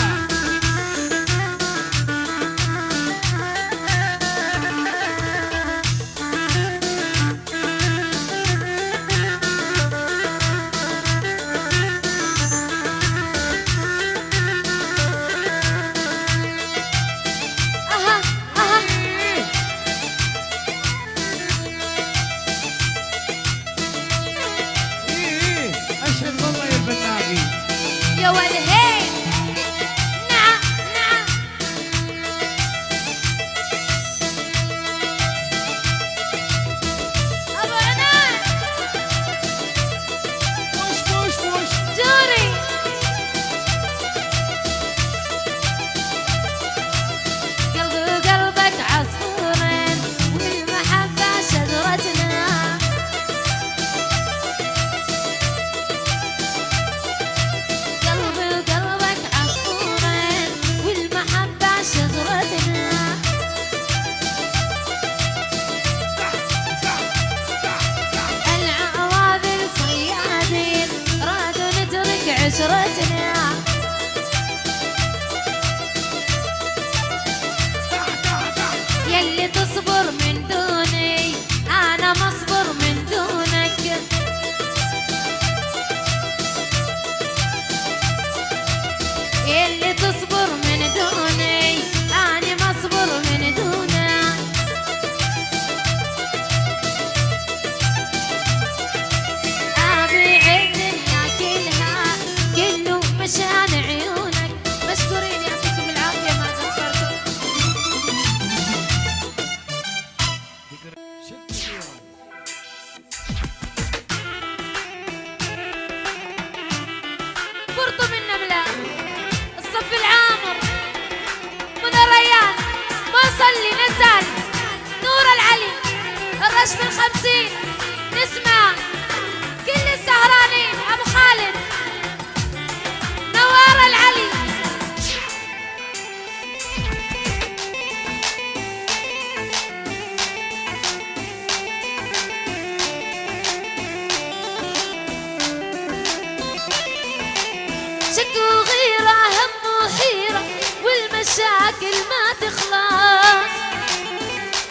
اها اها ايه اشهد بالله يا البناقي. يا والهي. نعم نعم ابو عنان وش وش وش. جوري. قلبي وقلبك عصفورين والمحبة شجرتنا. قلبي وقلبك عصفورين والمحبة شجرتنا. العواذل صيادين رادوا نترك عشرتنا. يلي تصبر من دوني انا مصبر من دونك. يلي تصبر من دوني انا مصبر من دونك. ابيع الدنيا كلها كله 11 من 50 نسمع كل السهرانين. ابو خالد نوار العلي. شك وغيرة هم وحيرة والمشاكل ما تخلص.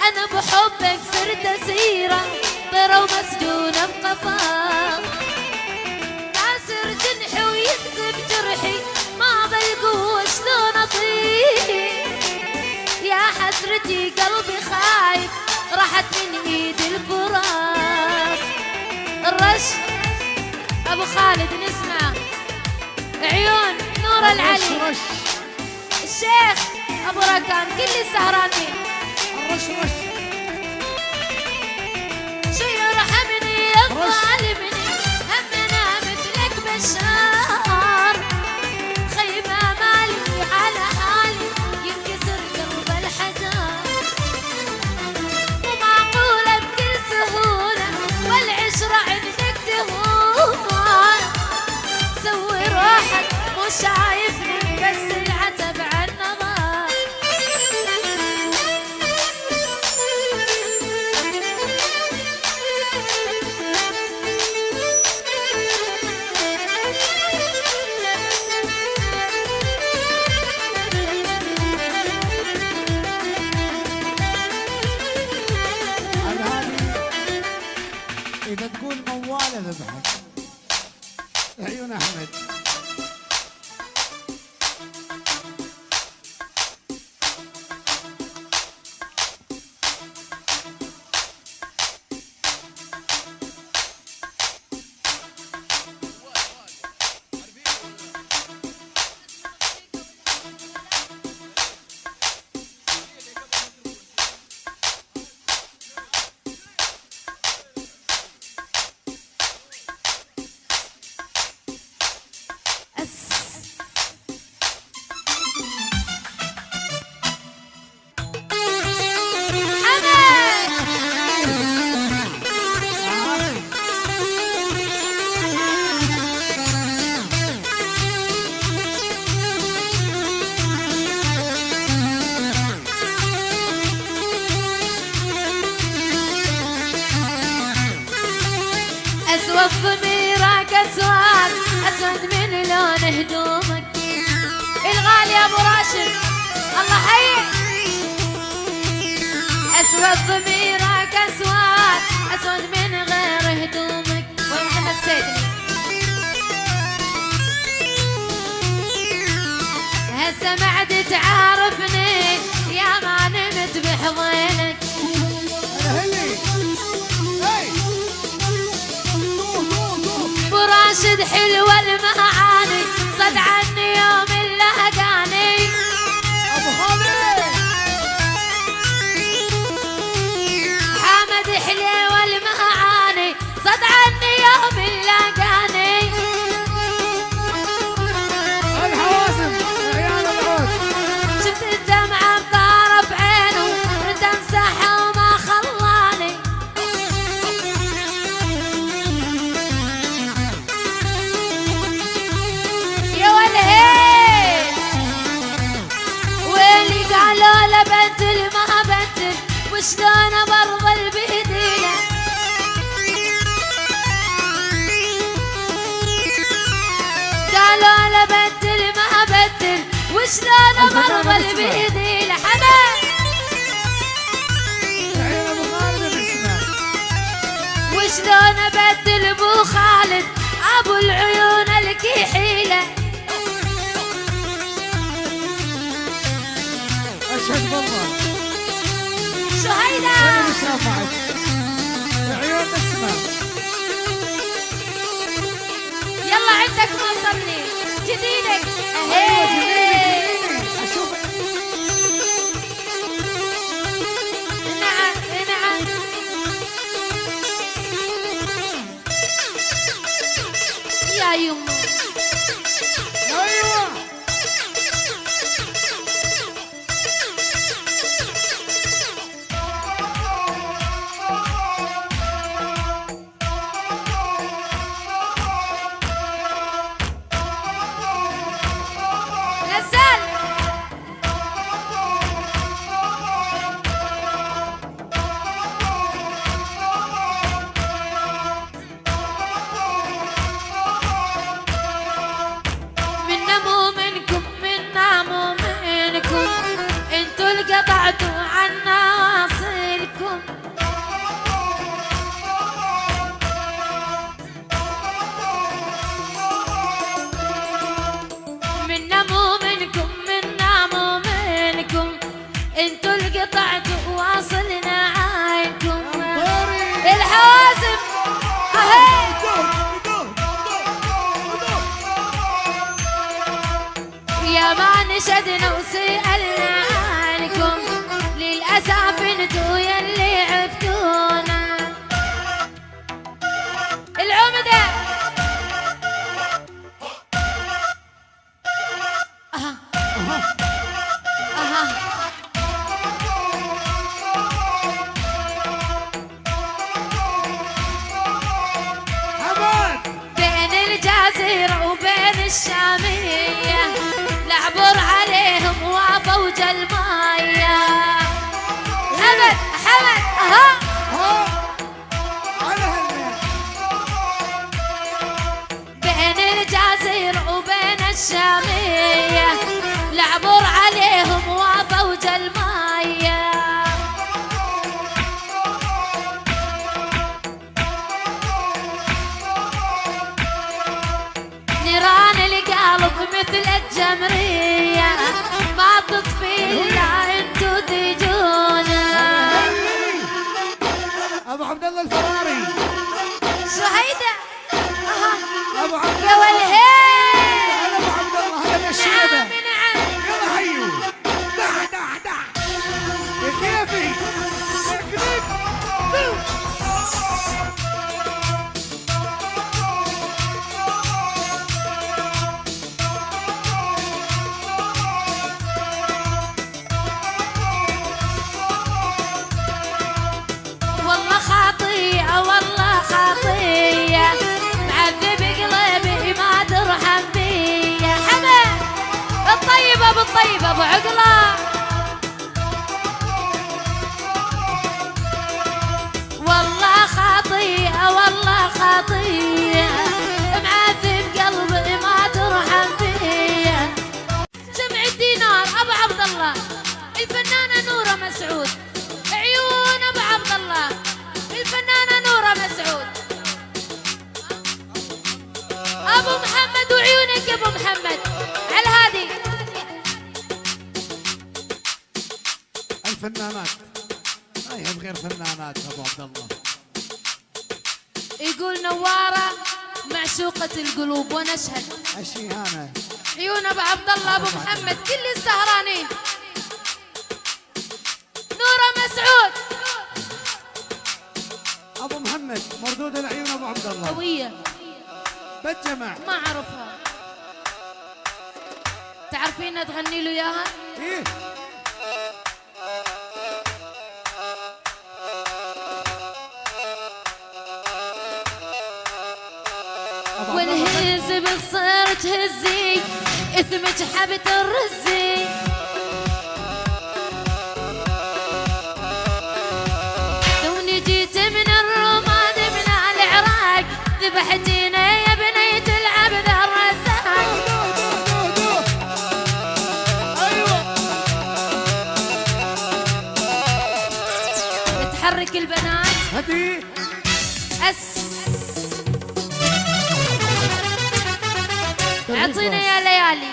أنا بحبك صرت أسيرة طيرة ومسجونة بقفص. كاسر جنحي ويكذب جرحي ما بالقوة شلون أطير. يا حسرتي قلبي خايف راحت من إيد الفراس. الرش أبو خالد نسمع عيون نور العلي. رش الشيخ ابو ركان كل السهرانين. الرش رش شو يرحمني الظالمني همنا مثلك بشار. خيبة مالي على حالي ينكسر قلب الحجار. مو معقولة بكل سهولة والعشرة عندك تهون. سوي روحك مو شايفني بس العتب عن نظر. الهادي اذا تقول موالة ذبحك. عيون احمد أسود ضميرك أسود أسود من لون هدومك. الغالي أبو راشد الله حيك. أسود ضميرك أسود أسود من غير هدومك. ومحمد سيدني هسه ما عاد تعرفني يا ما نمت بحضنك. راشد حلوة المعاني صد عني يوم اللهقاني. ابو خالد حامد حلوة المعاني صد عني يوم اللهقاني. الحواسم عيال العود. شفت الدمعة بطرف عينه رد امسحها وما خلاني. يا ولهي ويلي قالوا له بنتل ما بنتل وشلون برضل بايدينا. قالوا له بنتل ما بنتل وشلون برضل بايدينا. حمد عيون ابو خالد باسمه. وشلون ابدل ابو خالد ابو العيون الكحيله. اشهد بالله شهيده انا شافعك. عيون اسمه. يلا عندك موصلني جديدك. اشوف نعم نعم يا يمه. ايوه نشدنا وسألنا عنكم، للأسف انتو يلي عفتونا. العمدة بين الجزيرة وبين الشامية، لعبر عليهم وفوج الماية. حمد حمد بين الجزيرة وبين الشامية، لعبر عليهم وفوج الماية. نيران القلب مثل الجمرية، ما تطفي الا انتو تجونا. ابو عبد الله الفراري، شهيدة ابو عبد يا الله، والهيل. ابو عبد الله هذا من الشيبه. نعم نعم. يلا حيو، دع دع دع يا كيفي الكليب. والله خاطية والله خاطية، معذب قلبي ما ترحم بيا. حمد الطيب ابو الطيب ابو عقله. والله خاطية والله خاطية، معذب قلبي ما ترحم بيا. جمع الدينار ابو عبد الله، الفنانة نورة مسعود، عيون ابو عبد الله، الفنانة نورة مسعود. ابو محمد وعيونك يا ابو محمد على الهادي. الفنانات هاي بغير فنانات ابو عبد الله. يقول نوارة معشوقة القلوب ونشهد. الشيهانه عيون ابو عبد الله ابو محمد كل السهرانين. نورة مسعود ابو محمد مردود العيون ابو عبد الله. قوية بالجمع ما اعرفها. تعرفين تغني له اياها؟ ايه والهز بتصير تهزي، اثمك حبة الرزي. توني جيت من الرماد من العراق، ذبحتينا يا بنية العبد الرزاق. ايوه بتحرك البنات هدي اعطينا يا ليالي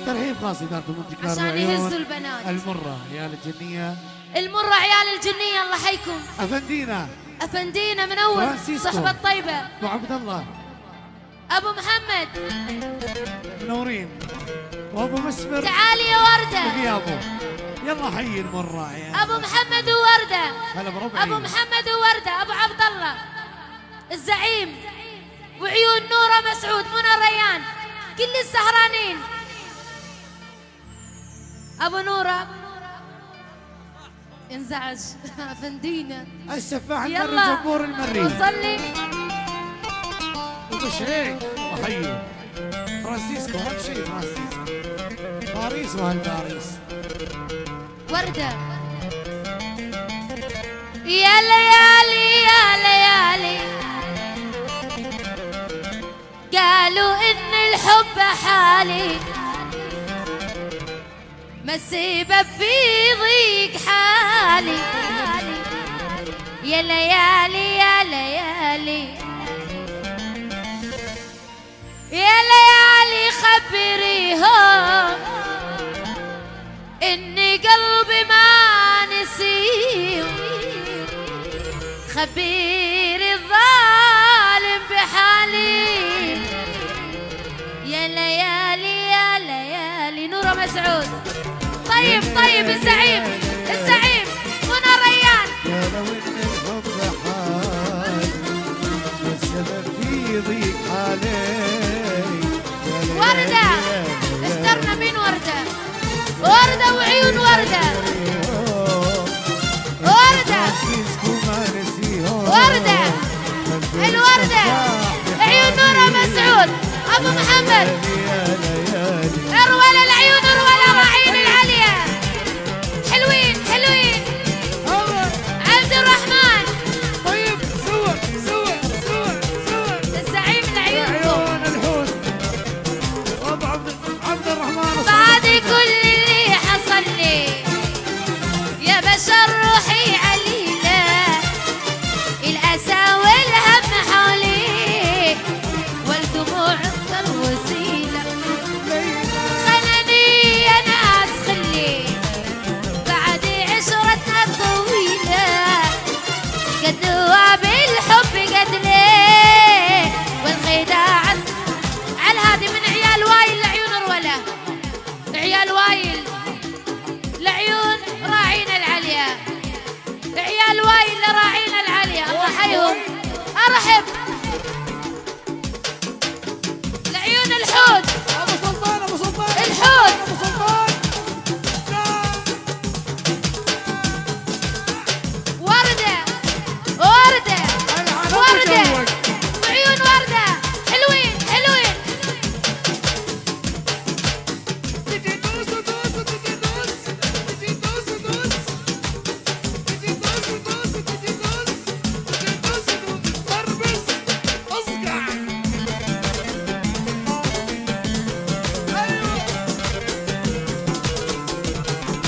ترحيب خاص إدارة منطقة عشان العيون يهزوا البنات. المرة عيال الجنية، المرة عيال الجنية الله يحييكم. أفندينا افندينا منور فرانسيسكو. صحبة طيبة. أبو عبد الله ابو محمد منورين، وأبو مسفر تعالي يا وردة. بغيابه. يلا حي المرة عيال. ابو محمد ووردة، هلا بربعي. ابو محمد ووردة، ابو عبد الله الزعيم، وعيون نورة مسعود، منى ريان، كل السهرانين. ابو نورة انزعج افندينا. السفاح المري يلا جبور المري وصلي. ومش هيك وحي فرانسيسكو، أهم شيء فرانسيسكو، باريس وهالباريس. وردة يا ليالي يا ليالي، قالوا ان الحب حالي، مسيبة في ضيق حالي. يا ليالي يا ليالي يا ليالي، خبريهم إني قلبي ما نسيهم، خبير الظالم بحالي. يا ليالي يا ليالي. نورة الطيب الزعيم الزعيم منى ريان. يا لو ان الحب حالي والسبب في ضيق حالي. وردة اشترنا من وردة، وردة وعيون وردة، وردة وردة الوردة عيون نورة مسعود أبو محمد. أرولا العيون أرولا راعين العالية حلوين حلوين. عبد الرحمن طيب صور صور صور صور الزعيم العيون عيون الحوت وابو عبد الرحمن. بعد كل اللي حصل لي يا بشر روحي عليلة، الأسى والهم حولي والدموع أكثر وسيلة. خلني يا ناس خلي بعد عشرتنا الطويلة قد دواب الحب قد ليه والخداع على هذه من عيال وايل لعيون أرولا. عيال وايل لعيون راعينا العليا، عيال وايل لراعينا العليا الله حيهم. أرحب لعيون الحوت ابو سلطان ابو سلطان الحوت ابو سلطان. وردة وردة وردة وعيون وردة حلوين حلوين. تجي دوس دوس تجي دوس تجي دوس دوس تجي دوس دوس تجي دوس تجي دوس دوس تربس اصقع.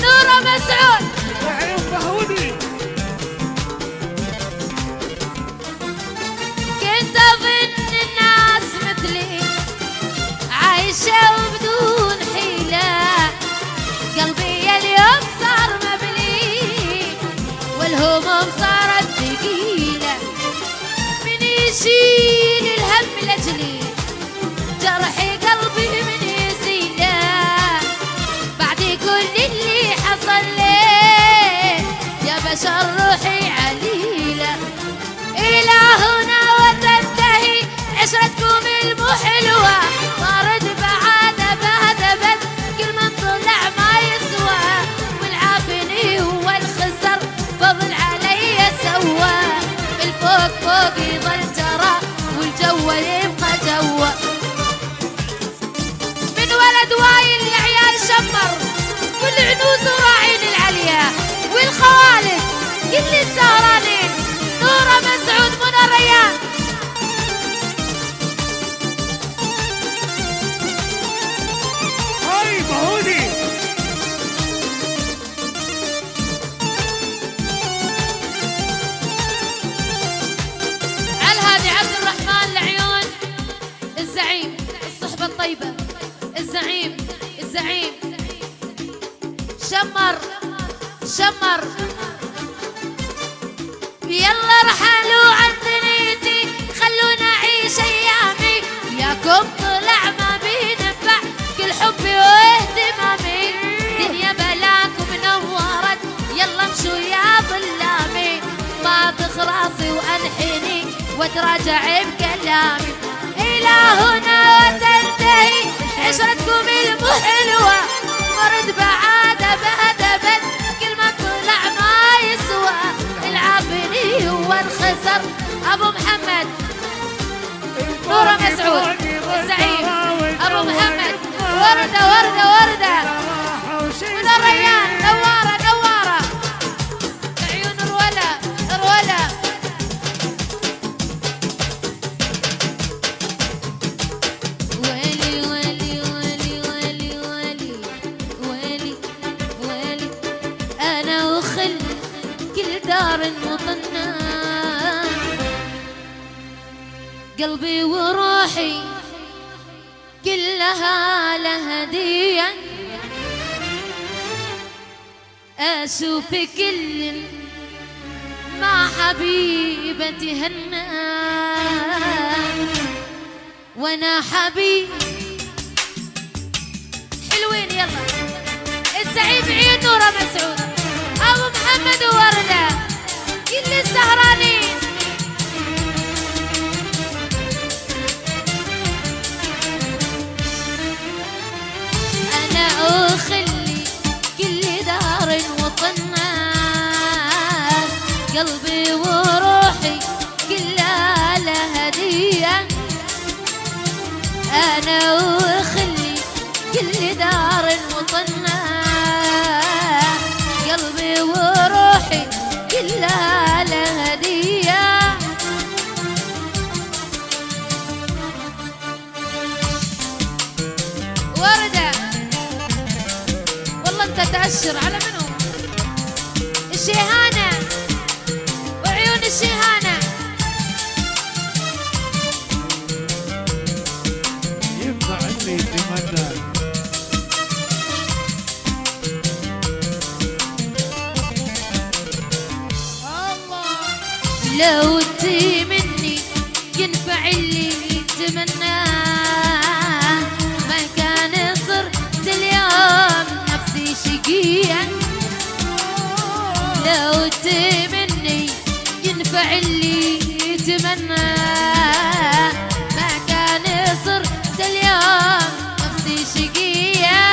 نورة مسعود وعيون فهودي. كنت أظن الناس مثلي عايشة وبدون حيلة، قلبي اليوم صار مبلي والهموم صارت ثقيلة. من يشيل الهم لأجلي جرحي قلبي من يزيله بعد كل اللي حصل لي يا بشر روحي عليلة. إلى هنا وتنتهي عشرتكم المحلوة، طارد بعد بهدبت كل من طلع ما يسوى والعافني هو الخسر فضل علي سوى. الفوق فوق يظل ترى والجو يبقى جوا. من ولد وايل لعيال شمر والعنوز وراعين العليا والخوالد كل السهرانين. نورة مسعود منى ريان. هاي فهودي. على هذه عبد الرحمن لعيون الزعيم الصحبة الطيبة الزعيم الزعيم شمر شمر. يلا ارحلوا عن دنيتي خلونا اعيش ايامي، ياكم طلع ما بينفع كل حبي واهتمامي. دنيا بلاكم نورت يلا امشوا يا ظلامي، طاطخ راسي وانحني واتراجع بكلامي. الى هنا وتنتهي عشرتكم المحلوة، مرد بعاد بهدبت كل ما طلع ما يسوى العافني هو الخسر. ابو محمد نورة مسعود الزعيم ابو محمد. وردة وردة وردة منى ريان نوارة نوارة عيون أرولا أرولا. ويلي ويلي ويلي ويلي ويلي ويلي ويلي أنا وخل كل دار مطنة، قلبي وروحي كلها لهدية. أشوف كل مع حبيبتي هنا وأنا حبيب حلوين. يلا الزعيم عيون نورة مسعود، أبو محمد ووردة، كل السهرانين. أنا أخلي كل دار وطننا، قلبي وروحي كلها له هدية. أنا أخلي كل دار وطننا، قلبي وروحي كلها له هدية. وردة والله انت تأشر على منو؟ الشيهانة وعيون الشيهانة. ينفع اللي يتمنى. لو تي مني ينفع اللي يتمناه، ما كان صرت اليوم نفسي شقيا. لو تي مني ينفع اللي يتمناه، ما كان صرت اليوم نفسي شقيا.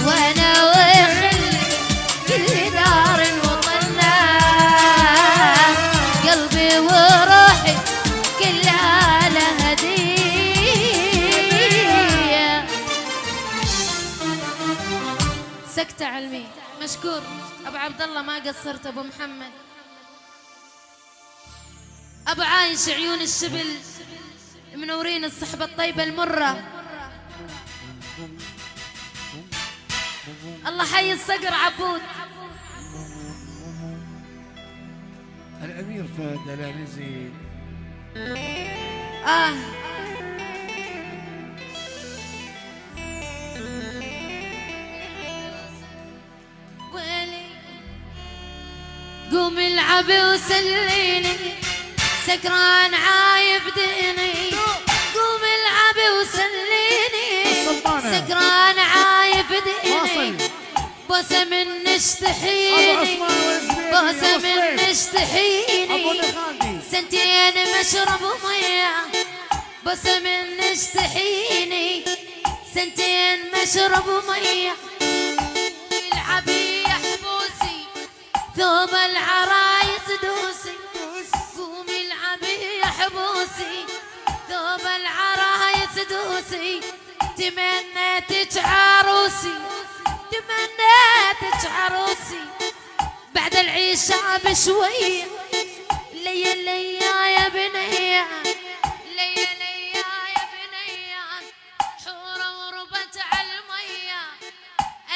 وانا وخلي كل دار وطننا، قلبي وروحي كلها له هدية. سكتة علمي مشكور ابو عبد الله، ما قصرت ابو محمد. ابو عايش عيون الشبل منورين الصحبة الطيبة المرة. الله حي الصقر عبود. الأمير فهد العنزي. ويلي قوم العبي وسليني، سكران عايب ديني. قوم العبي وسليني، سكران عايب ديني. بوسه من اشتحيني، بوسه من اشتحيني. سنتين مشرب ميه، بوسه من اشتحيني. سنتين مشرب ميه. العبي يا حبوسي، ثوب العرايس دوسي. قومي العبي يا حبوسي، ثوب العرايس دوسي. تمنيتك عروسي، تمنيتك عروسي. بعد العشاء بشوية، ليا ليا يا بنية، ليا ليا يا بنية. حورة وربت على المية،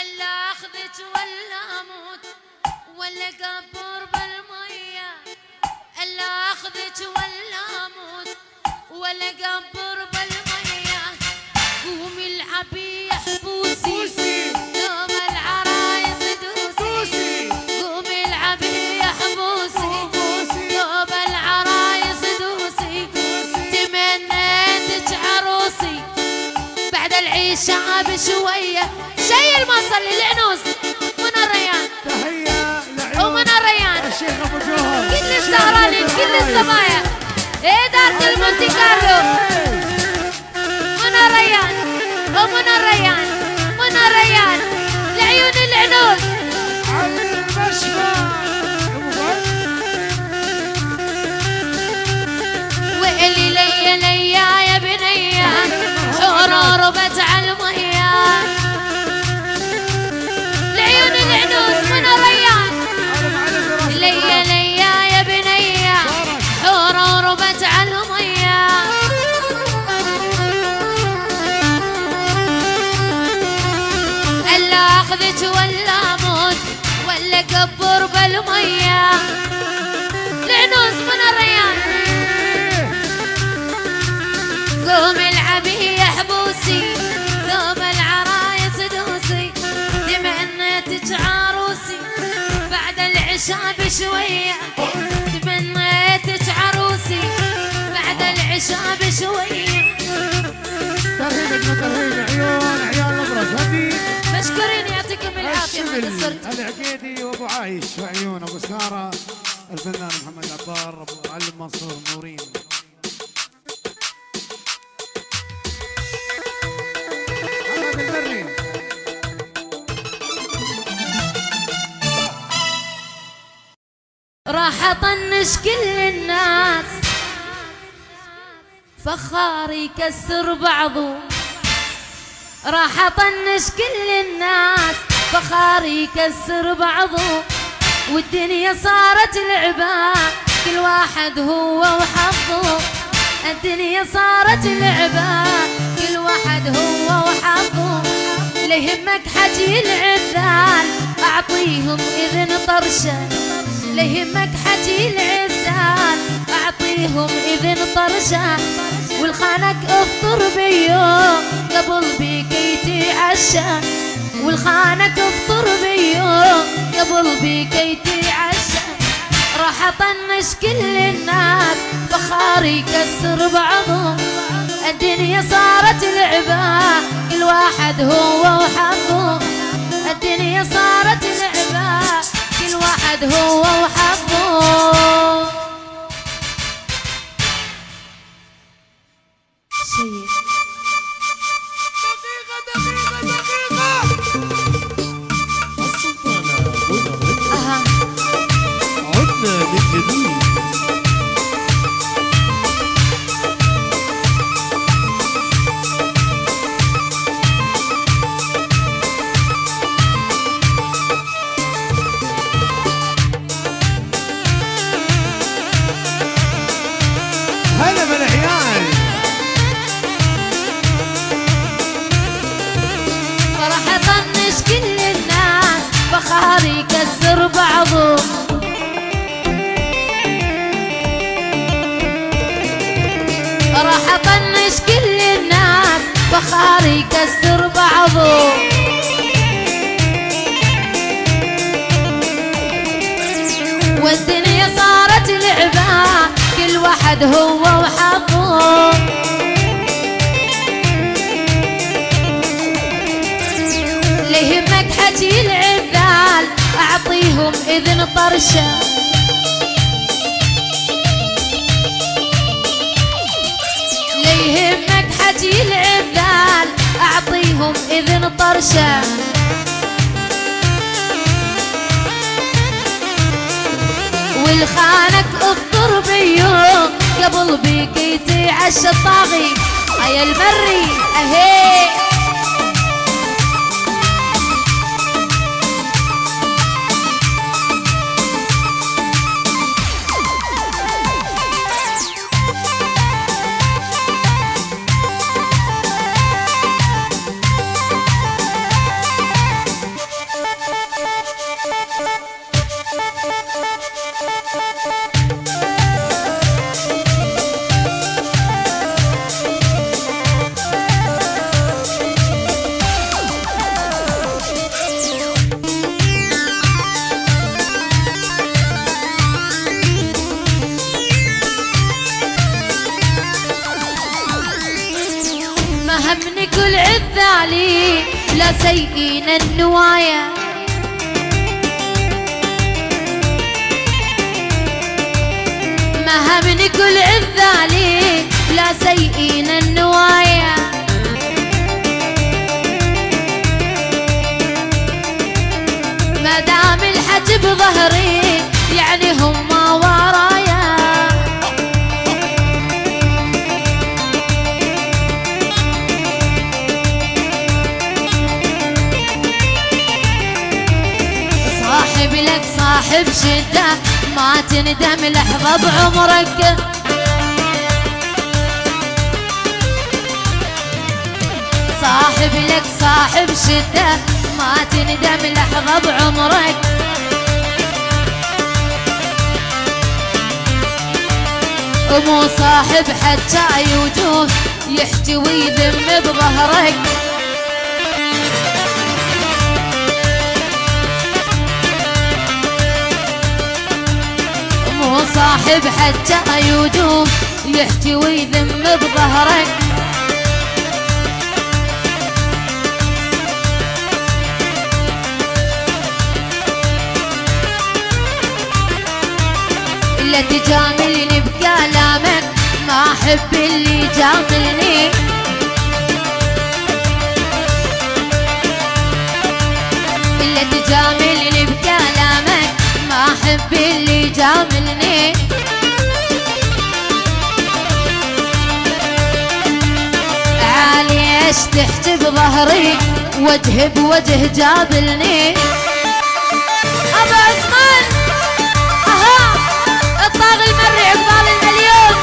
ألا أخذك ولا أموت ولا قبر بالمية. ألا أخذك ولا أموت ولا قبر بالمية. قومي العبي يا حبوسي، دوم العرايس دوسي. قومي العبي يا حبوسي، دوم العرايس دوسي. تمنيتك عروسي، بعد العشاء بشوية. شي المصل للعنوس من الريان، تحية لعيون ومن الريان الشيخ أبو جوهر، كل السهرانين كل الصبايا. إدارة المونتي كارلو من الريان، ومن الريان من الريان لعيون العنود. علي المشفى. وإلي ليا ليا يا بنية، حورة ربت على المية. لعيون العنود من الريان. ليا ليا يا بنية، حورة ربت على المية. ألا أخذك ولا أموت ولا قبر بالمية. العنوز من الريان. قوم العبي يا حبوسي، ثوب العرايس دوسي. تمنيتك عروسي، بعد العشاء بشوية. تمنيتك عروسي، بعد العشاء بشوية. ترهيب عيون عيال الابرز هدي. مشكور العقيدي وابو عايش وعيون ابو ساره، الفنان محمد عبار، ابو علم منصور نورين. محمد المري. راح اطنش كل الناس، فخار يكسر بعضه. راح اطنش كل الناس، فخار يكسر بعضه. والدنيا صارت لعبة، كل واحد هو وحظه. الدنيا صارت لعبة، كل واحد هو وحظه. لا يهمك حجي العذال، اعطيهم اذن طرشه. لا يهمك حجي العزال، اعطيهم اذن طرشه. والخانك افطر بيوم قبل بيك يتعشى. والخانك افطر بيوم قبل بيك يتعشى. راح اطنش كل الناس، فخار يكسر بعضهم. الدنيا صارت لعبة، كل واحد هو وحظه. الدنيا صارت لعبة، كل واحد هو وحظه. شيء عدنا من جديد. هلا بالعيال. راح اطنش كل الناس، فخار يكسر بعضه. راح اطنش كل الناس، فخار يكسر بعضه. والدنيا صارت لعبة، كل واحد هو وحظه. لا يهمك حجي العذال، اعطيهم اذن طرشه. لا يهمك حجي العذال، اعطيهم اذن طرشه. والخانك افطر بيوم قبل بيك يتعشى الطاغي. يا المري اهي. همني كل عذالي، لا سيئين النوايا. ما همني كل عذالي، لا سيئين النوايا. ما دام الحج بظهري، يعني هم ورايا. صاحب لك صاحب شدة، ما تندم لحظة بعمرك. صاحب لك صاحب شدة، ما تندم لحظة بعمرك. مو صاحب حجاي وجوه، يحكي ويذم بظهرك. مو صاحب حجاي وجوه، يحكي ويذم بظهرك. إلا تجاملني بكلامك ما أحب اللي يجاملني. إلا تجاملني بكلامك ما أحب اللي يجاملني. عالي ايش تحجب ظهري وجه بوجه جابلني. ابو عثمان اها الطاغي المري عقبال المليون.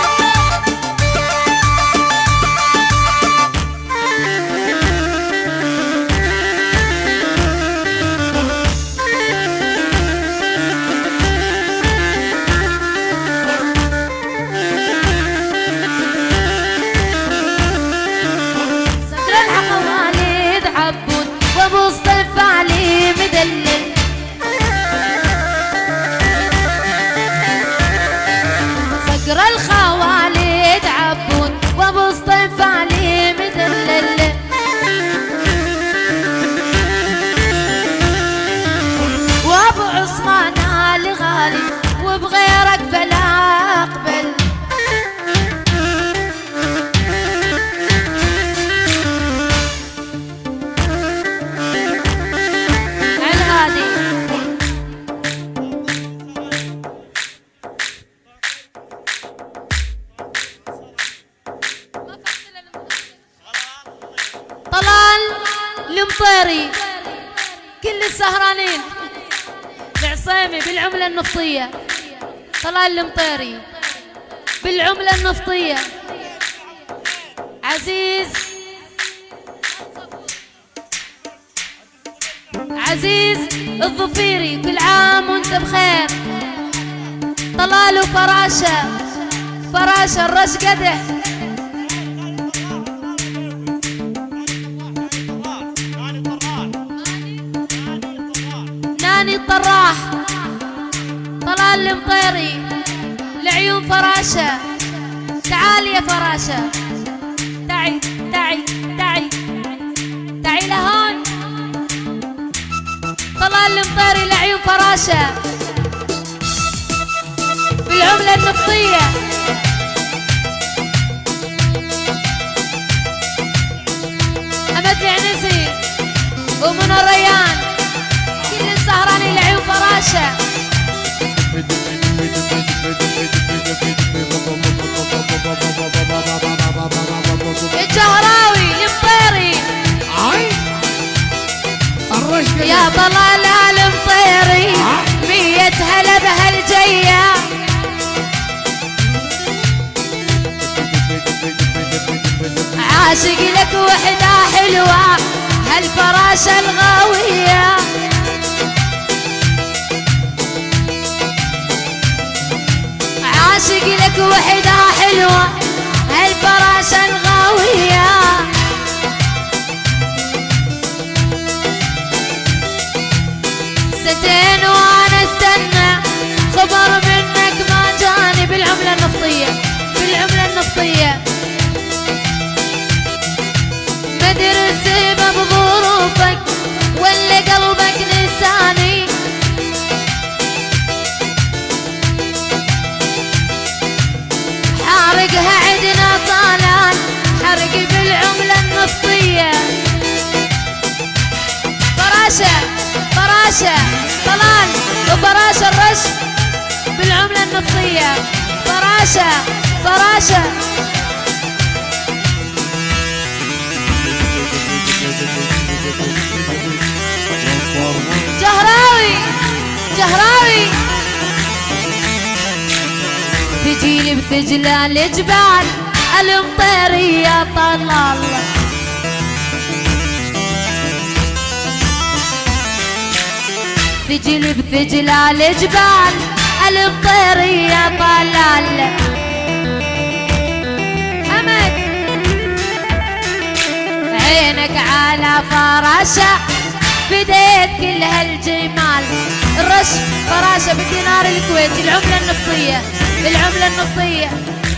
وبوسط علي مدلل صقر الخوالد عبود وبوسط علي مدلل. وابو عثمان الغالي وبغيرك فلا اقبل. طلال المطيري كل السهرانين العصيمي بالعملة النفطية. طلال المطيري بالعملة النفطية. عزيز الظفيري كل عام وانت بخير. طلال وفراشة الرش قدح. ناني الطراح. طلال المطيري لعيون فراشة. تعالي يا فراشة تعي تعي تعي تعي لهون. طلال المطيري لعيون فراشة بالعملة النفطية. أمد العنسي ومنى الريان كل السهراني لعيون فراشة. الجهراوي المطيري يا طلال المطيري 100 هلا بهالجية. عاشق لك وحدة حلوة هالفراشة الغاوية. عاشق لك وحدة حلوة هالفراشة الغاوية. سنتين وانا استنى خبر منك ما جاني بالعملة النفطية. بالعملة النفطية مدري سبب ظروفك ولا قلبك نساني. حارقها عدنا طالان حرق بالعملة النفطية. فراشة طلال وفراشة الرش بالعملة النفطية. فراشة جهراوي تجيلي بتجلال الجبال المطيري يا طلال. تجيلي بتجلال الجبال المطيري يا طلال. حمد عينك على فراشة بديت كل هالجمال. الرش فراشة بدينار الكويت العملة النفطية.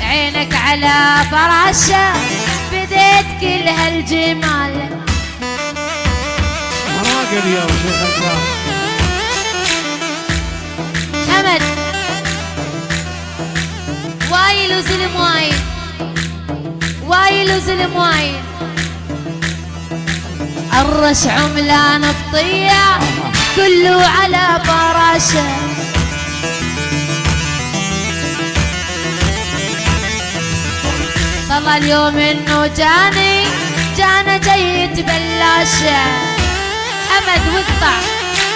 عينك على فراشة بديت كل هالجمال. راقد يا شيخ الفار. حمد وايل وزلم وايل، وايل وزلم وايل. الرش عملة نفطية كله على فراشة. طلع اليوم انه جانا جاي يتبلاشة. حمد وقطع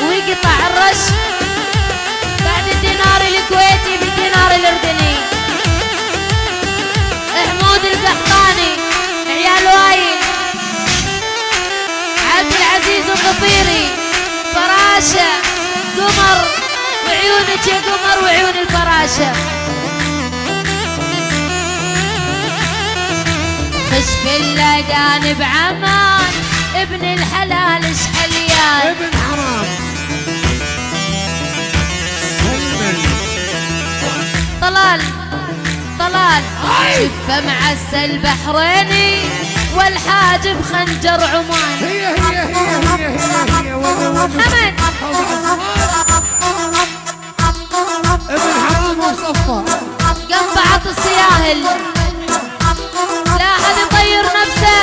ويقطع الرش بعد الدينار الكويتي بالدينار الاردني. حمود القحطاني عيال وايل، عبد العزيز الظفيري، فراشة قمر وعيونك يا قمر وعيون الفراشة. خش في اللقان بعمان ابن الحلال شحليان. ابن حرام طلال شفه معسل بحريني والحاجب خنجر عمان. هي حمد ابن حرام وصفة قنبعة السياهل لا أحد يطير نفسه.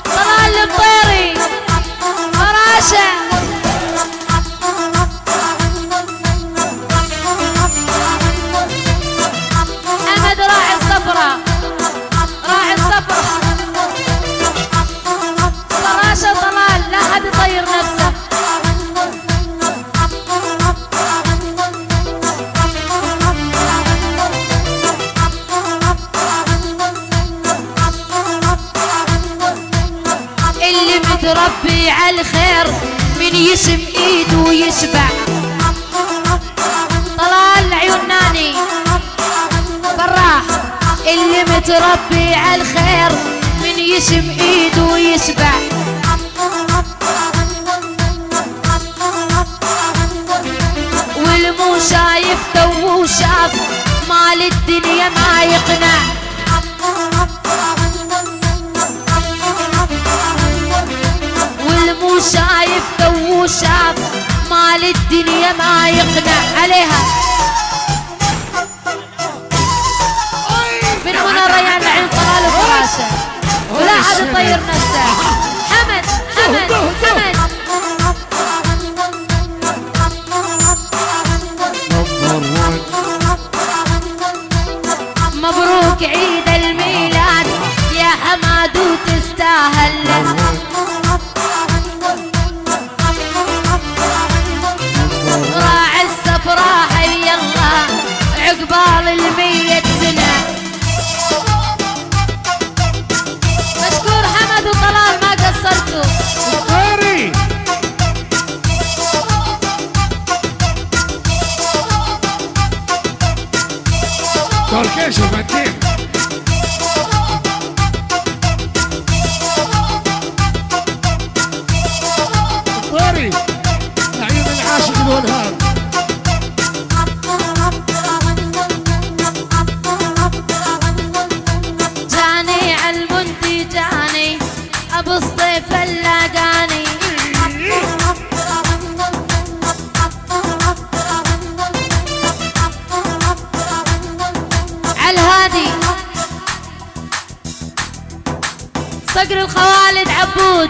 طلال المطيري فراشة. حمد راعي الصفرة، راعي الصفرة. فراشة طلال لا أحد يطير نفسه. اللي متربي على الخير من يشم ايده ويشبع. طلال عيون ناني فراح. اللي متربي على الخير من يشم ايده ويشبع. والمو شايف تو شاف مال الدنيا ما يقنع. والمو شايف تو شاف مال الدنيا ما يقنع. عليها من هنا الريان لعين طلال وفراشة ولا حد يطير نفسه. حمد مبروك عيد الميلاد يا حماد وتستاهل. راعي السفرة حي الله عقبال 100 سنة. مشكور حمد وطلال ما قصرتوا. طيري تركيش وفتيح طيري عيون العاشق الولهان. جاني عالمنتي جاني ابو الصيف اللاقاني. عالهادي صقر الخوالد عبود